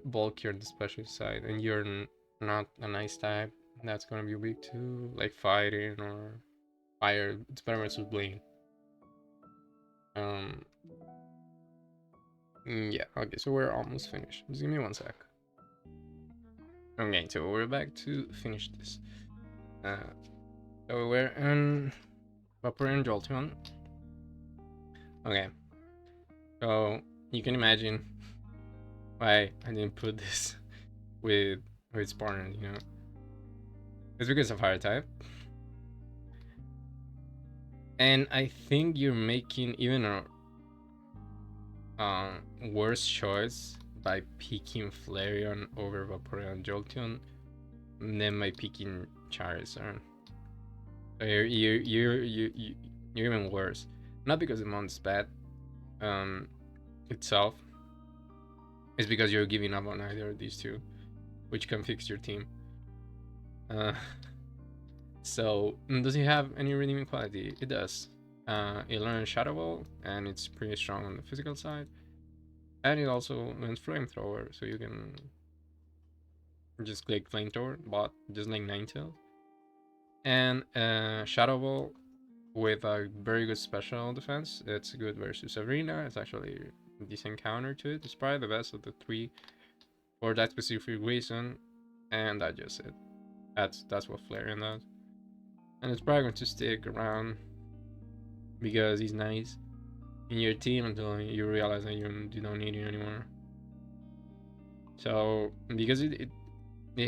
bulkier on the special side, and you're not an ice type. That's gonna be weak to like fighting or fire. It's better versus Blaine. Um, yeah. Okay, so we're almost finished. Just give me one sec. Okay, so we're back to finish this. So we're in Vaporeon Jolteon. Okay, so you can imagine why I didn't put this with its partner. You know, it's because of fire type, and I think you're making even a worse choice by picking Flareon over Vaporeon Jolteon than by picking Charizard. So you're even worse. Not because the mon's bad itself. It's because you're giving up on either of these two, which can fix your team. So does it have any redeeming quality? It does. It learns Shadow Ball, and it's pretty strong on the physical side. And it also learns Flamethrower, so you can just click Flamethrower, but just like Ninetales. And Shadow Ball with a very good special defense. It's good versus Arena. It's actually a decent counter to it. It's probably the best of the three for that specific reason. And that's just it. That's what Flareon does. And it's probably going to stick around because he's nice in your team until you realize that you don't need him anymore. So because it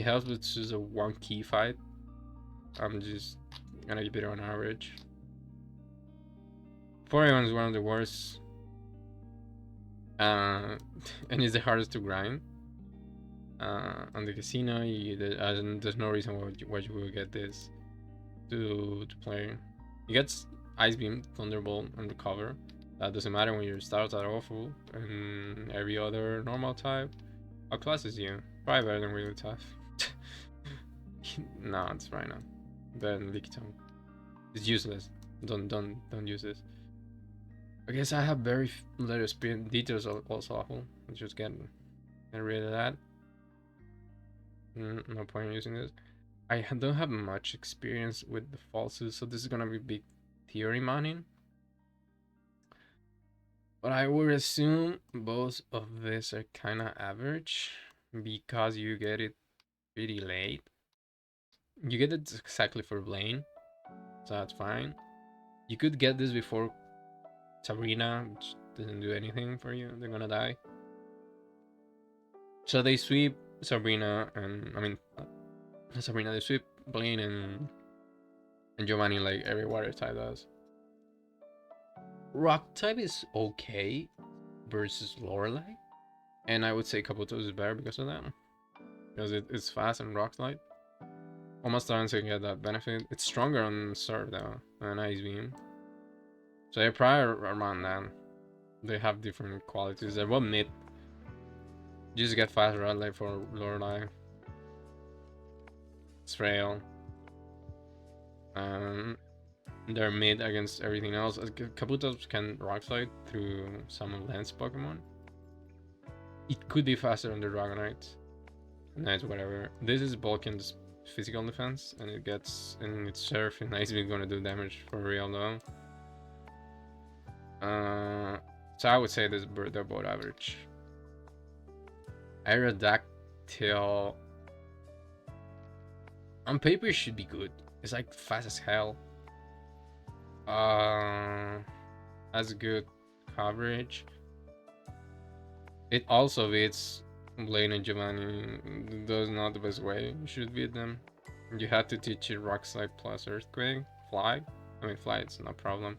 helps with just a one key fight, I'm just gonna keep it on average. Porygon is one of the worst, and it's the hardest to grind. On the casino, there's no reason why you will get this to play. He gets Ice Beam, Thunderbolt, and Recover. That doesn't matter when your stats are awful, and every other normal type outclasses you. Probably better than really tough. No, it's right now. Then Lickitung. It's useless. Don't use this. I guess I have very little speed. Details are also awful. Let's just get rid of that. No point in using this. I don't have much experience with the falses, so this is gonna be big theory mining. But I would assume both of these are kind of average because you get it pretty late. You get it exactly for Blaine, so that's fine. You could get this before Sabrina, which doesn't do anything for you. They're gonna die. So they sweep Sabrina, and I mean, Sabrina, they sweep Blaine and Giovanni like every water type does. Rock type is okay versus Lorelei, and I would say Kabuto is better because of that. Because it's fast and rock type. Almost starting to get that benefit. It's stronger on Surf though, and Ice Beam. So they're probably around that. They have different qualities. They're both mid. Just get fast rod like for Lorelei. It's frail. They're mid against everything else. Kabutos can rock slide through some of Lance Pokemon. It could be faster on the Dragonite. Nice, whatever. This is Balkan's physical defense, and it gets in its surf and Ice Beam gonna do damage for real though. So I would say they're both average. Aerodactyl on paper should be good. It's like fast as hell. Has good coverage. It also beats Blaine and Giovanni. That's not the best way you should beat them. You have to teach it Rock Slide plus Earthquake. Fly. I mean, fly, it's no problem.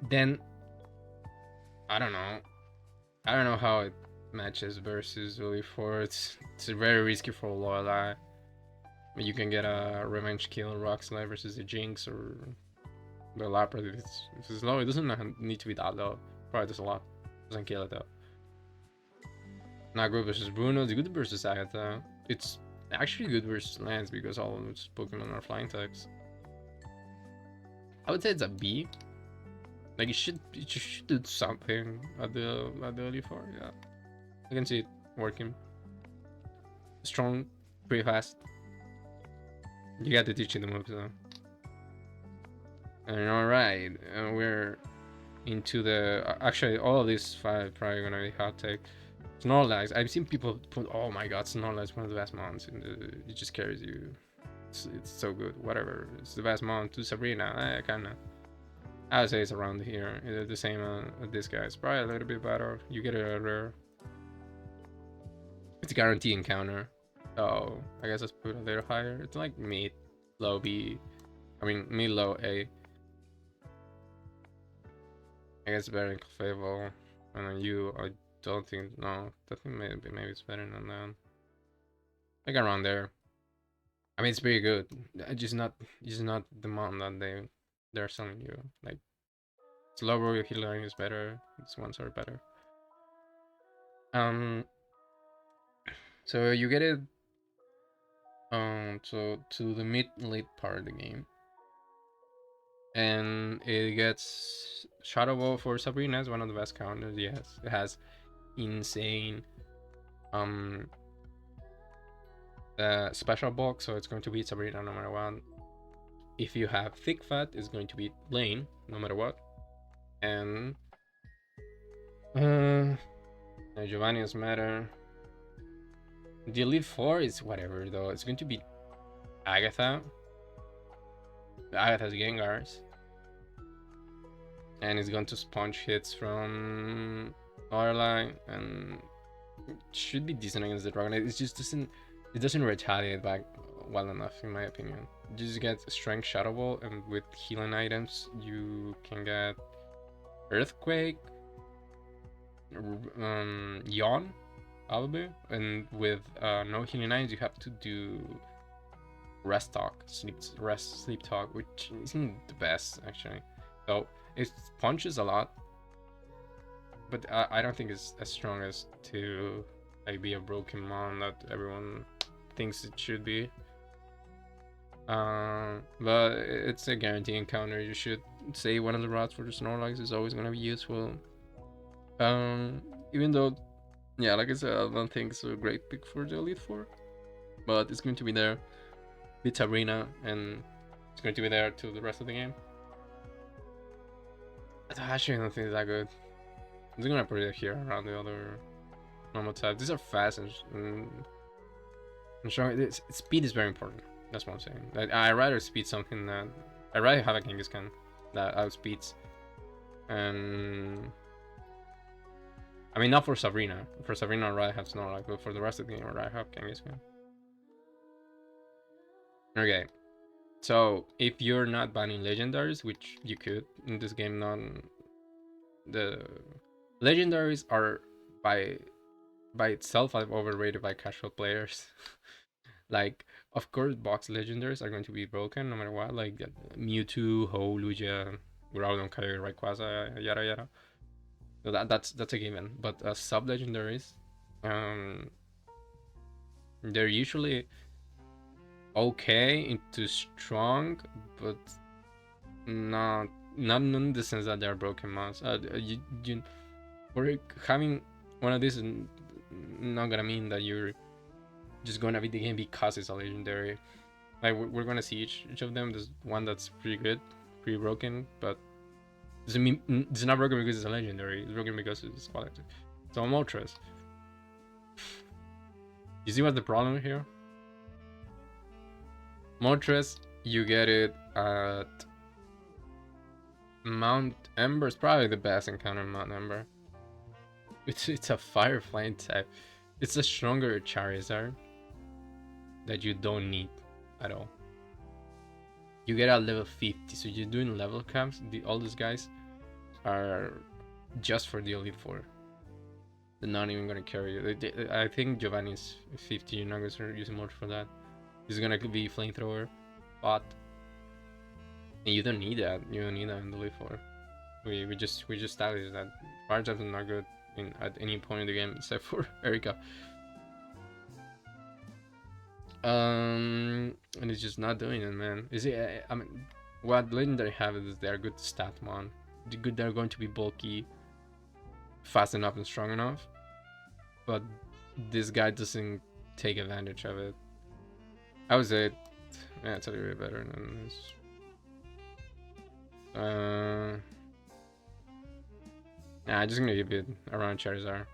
Then, I don't know. I don't know how it matches versus Willy 4. It's very risky for Lorelei. You can get a revenge kill Rock Slide versus the Jinx or the Lapras. If it's low, it doesn't need to be that low. Probably does a lot. Doesn't kill it though. Nagro versus Bruno. It's good versus Agatha. It's actually good versus Lance because all of its Pokemon are flying types. I would say it's a B. Like it should do something at the Elite Four. Yeah, I can see it working. Strong, pretty fast. You got to teach it the moves though. And alright, we're into the actually all of these 5 probably gonna be hot take. Snorlax. I've seen people put, oh my god, Snorlax is one of the best mons. It just carries you. It's so good. Whatever. It's the best mon to Sabrina. I would say it's around here. It's the same this guy. It's probably a little bit better. You get a rare. It's a guaranteed encounter. So I guess let's put a little higher. It's like mid, low B. I mean mid, low A. I guess better than Clefable. And then you, I don't think, no, I think maybe it's better than that. Like around there. I mean, it's pretty good. It's just not the amount that they're selling you. Like, slower healing is better. These ones are better. So you get it. So to the mid-late part of the game. And it gets Shadow Ball for Sabrina is one of the best counters. Yes, it has insane special bulk, so it's going to beat Sabrina no matter what. If you have thick fat, it's going to beat Lane no matter what. And Giovanni is matter. The Elite Four is whatever though. It's going to be Agatha. Agatha's Gengars. And it's going to sponge hits from Lorelei, and it should be decent against the Dragonite. It doesn't retaliate back well enough in my opinion. You just get Strength Shadow Ball, and with healing items you can get Earthquake, Yawn, probably, and with no healing items you have to do Rest Talk, Sleep Talk, which isn't the best actually. So it punches a lot, but I don't think it's as strong as to like be a broken mon that everyone thinks it should be. But it's a guarantee encounter. You should say one of the routes for the Snorlax is always gonna be useful. Even though, yeah, like I said, I don't think it's a great pick for the Elite Four, but it's going to be there with Sabrina, and it's going to be there to the rest of the game. Actually, I don't think it's that good. I'm just gonna put it here around the other normal types. These are fast and strong. Speed is very important. That's what I'm saying. I'd rather speed something that I'd rather have a Kangaskhan that outspeeds. And I mean, not for Sabrina. For Sabrina, I'd rather have Snorlax, but for the rest of the game, I'd rather have Kangaskhan. Okay. So if you're not banning legendaries, which you could in this game, the legendaries are by itself overrated by casual players. Like, of course, box legendaries are going to be broken no matter what. Like Mewtwo, Ho, Lugia, Groudon, Kyogre, Rayquaza, yada yada. So that's a given. But sub legendaries, Um, they're usually okay into strong, but not in the sense that they're broken mods. For having one of these is not gonna mean that you're just gonna beat the game because it's a legendary. Like we're gonna see each of them. There's one that's pretty good, pretty broken, but doesn't mean it's not broken because it's a legendary. It's broken because it's quality. So Moltres. You see what's the problem here? Moltres, you get it at Mount Ember. Is probably the best encounter in Mount Ember. It's a Fire Flame type. It's a stronger Charizard that you don't need at all. You get at level 50, so you're doing level caps. All these guys are just for the Elite Four. They're not even gonna carry you. I think Giovanni's 50. You're not gonna use him much for that. He's gonna be flamethrower, but and you don't need that. You don't need that in the Elite Four. We just established that fire types are not good at any point in the game except for Erika. And it's just not doing it, man. Is it? I mean, what legendary have is they're good statmon. They're going to be bulky, fast enough and strong enough. But this guy doesn't take advantage of it. I would say, yeah, it's a little bit better than this. I'm just gonna give it around Charizard.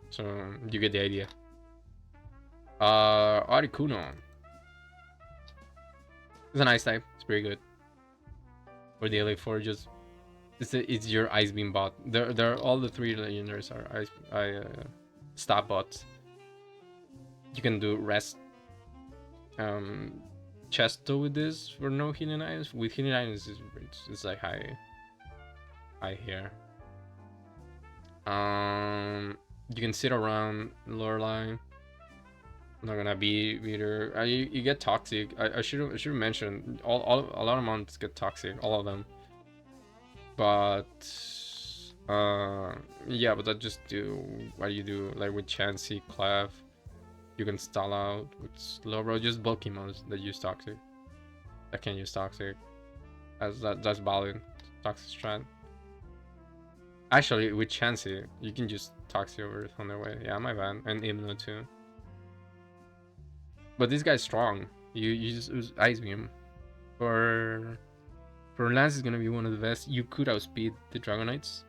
So you get the idea. Articuno. It's a nice type. It's pretty good. For the Elite Four, just it's your Ice Beam bot. They're all the three legendaries are stat bots. You can do rest, Chesto with this for no healing items. With healing items, it's like high here. You can sit around Lorelei. Not gonna be either. You get toxic. I should mention a lot of mons get toxic, all of them. But yeah, but that just do what you do like with Chansey, Clef. You can stall out with Slowbro, just bulky mons that use toxic. I can use toxic. That's valid. Toxic strat. Actually, with Chansey, you can just toxic over Thunderwave. Yeah, my bad. And Imno too. But this guy's strong. You just use Ice Beam. For Lance is gonna be one of the best. You could outspeed the Dragonites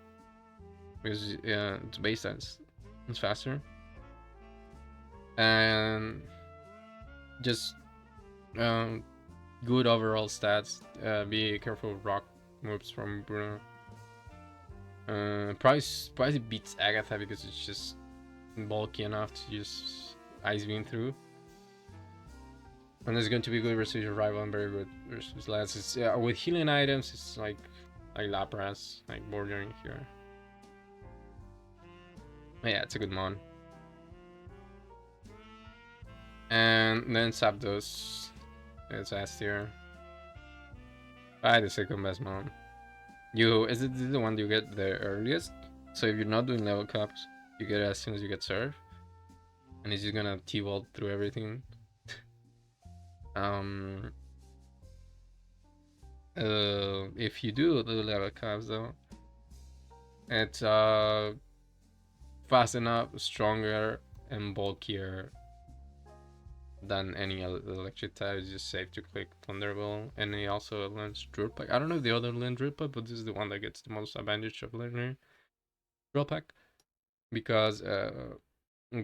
because its base stats it's faster. And just good overall stats. Be careful of rock moves from Bruno. Probably beats Agatha because it's just bulky enough to just Ice Beam through. And it's going to be good versus your rival and very good versus Lance. It's, with healing items, it's like Lapras, like bordering here. But yeah, it's a good mon. And then Zapdos. It's S tier. The second best mon. Is it the one you get the earliest? So if you're not doing level caps, you get it as soon as you get served. And it's just gonna T-Volt through everything. If you do the level caps though, it's fast enough, stronger, and bulkier than any electric type. It's just safe to click Thunderbolt, and it also learns Drill Pack. I don't know if the other learn Drill Pack, but this is the one that gets the most advantage of learning Drill Pack because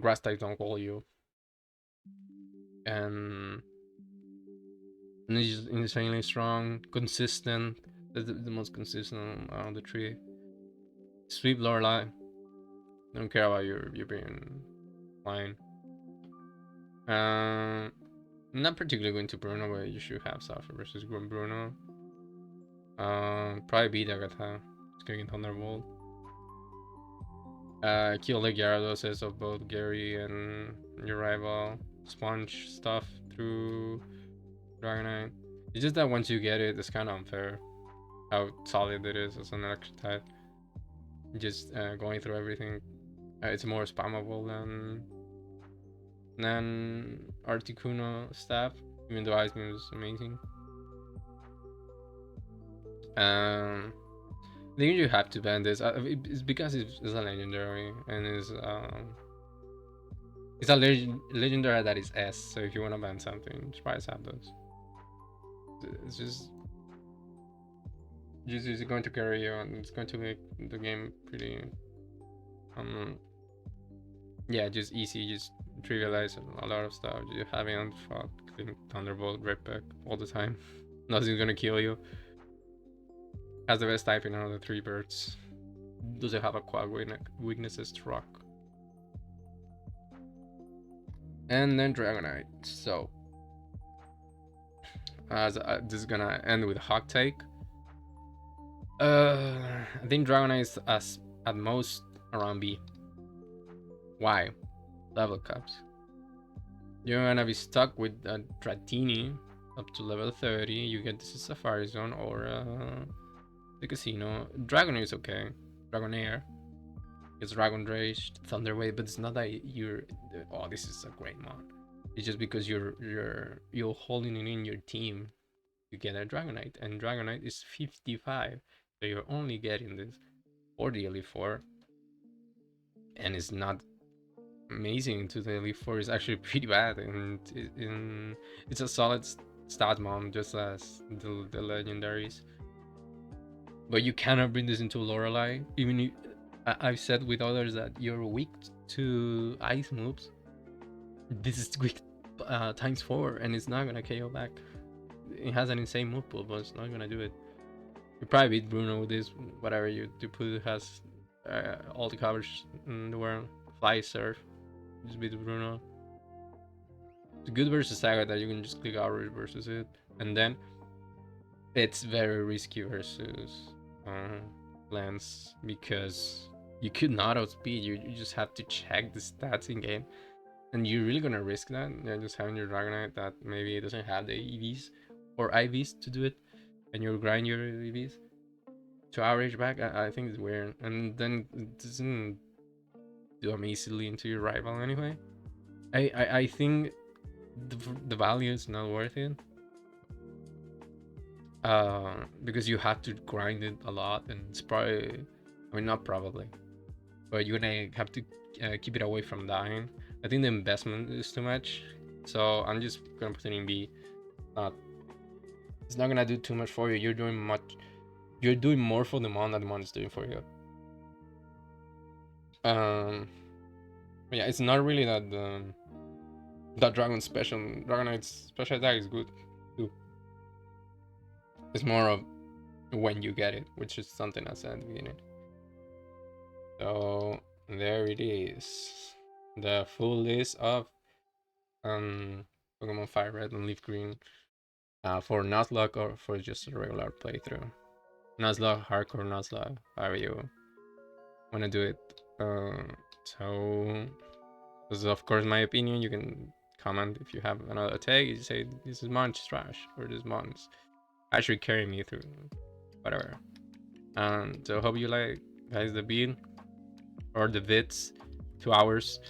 grass types don't call you, and it's just insanely strong, consistent. The most consistent on the tree. Sweep Lorelei. Don't care about your being fine. Not particularly going to Bruno, but you should have Suffer versus Bruno. Probably beat Agatha. It's going Thunderbolt. Kill the Gyarados of both Gary and your rival. Sponge stuff through Dragonite. It's just that once you get it, it's kind of unfair how solid it is as an electric type. Just going through everything. It's more spammable than Articuno staff, even though Ice Beam is amazing. I think you have to ban this. It's because it's a legendary and it's a legendary that is S. So if you want to ban something, try to have those. It's just is going to carry you, and it's going to make the game pretty yeah, just easy, just trivialize a lot of stuff. You're having on fucking Thunderbolt, Red Pack all the time. Nothing's gonna kill you. Has the best typing out of the 3 birds. Does it have a quad weaknesses to rock? And then Dragonite. So as this is gonna end with Hawk Take. I think Dragonite is at most around B. Why? Level caps. You're gonna be stuck with a Dratini up to level 30. You get this Safari Zone or the Casino. Dragonair is okay. Dragonair. It's Dragon Rage, Thunder Wave, but it's not that you're. Oh, this is a great mod. It's just because you're holding it in your team. You get a Dragonite, and Dragonite is 55, so you're only getting this for the Elite Four, and it's not amazing to the Elite Four. It's actually pretty bad, and it's a solid stat mom, just as the legendaries. But you cannot bring this into Lorelei. Even if, I've said with others that you're weak to ice moves. This is weak times 4, and it's not gonna KO back. It has an insane move pool, but it's not gonna do it. You probably beat Bruno with this. Whatever you put has all the coverage in the world. Fly Surf. Just beat Bruno. It's good versus Saga that you can just click outrage versus it, and then it's very risky versus Lance because you could not outspeed. You just have to check the stats in game, and you're really gonna risk that. You're just having your Dragonite that maybe it doesn't have the EVs or IVs to do it, and you grind your EVs to average back. I think it's weird, and then it doesn't do them easily into your rival anyway. I think the value is not worth it. Because you have to grind it a lot, and it's probably, I mean, not probably, but you're gonna have to keep it away from dying. I think the investment is too much, so I'm just gonna put it in B. It's not gonna do too much for you. You're doing more for the mon than the mon is doing for you. But yeah, it's not really that that Dragonite's special attack is good too. It's more of when you get it, which is something I said at the beginning. So there it is, the full list of Pokemon Fire Red and Leaf Green for nuzlocke or for just a regular playthrough. Nuzlocke, hardcore nuzlocke, however you want to do it. So this is of course my opinion. You can comment if you have another take. You say this is Mon's trash or this Mon's actually carry me through whatever. And so hope you like, guys, the beat or the vids, 2 hours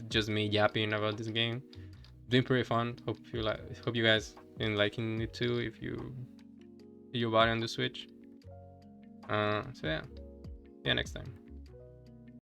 just me yapping about this game. Been pretty fun. Hope you guys been liking it too if you bought it on the Switch. So yeah, see you next time.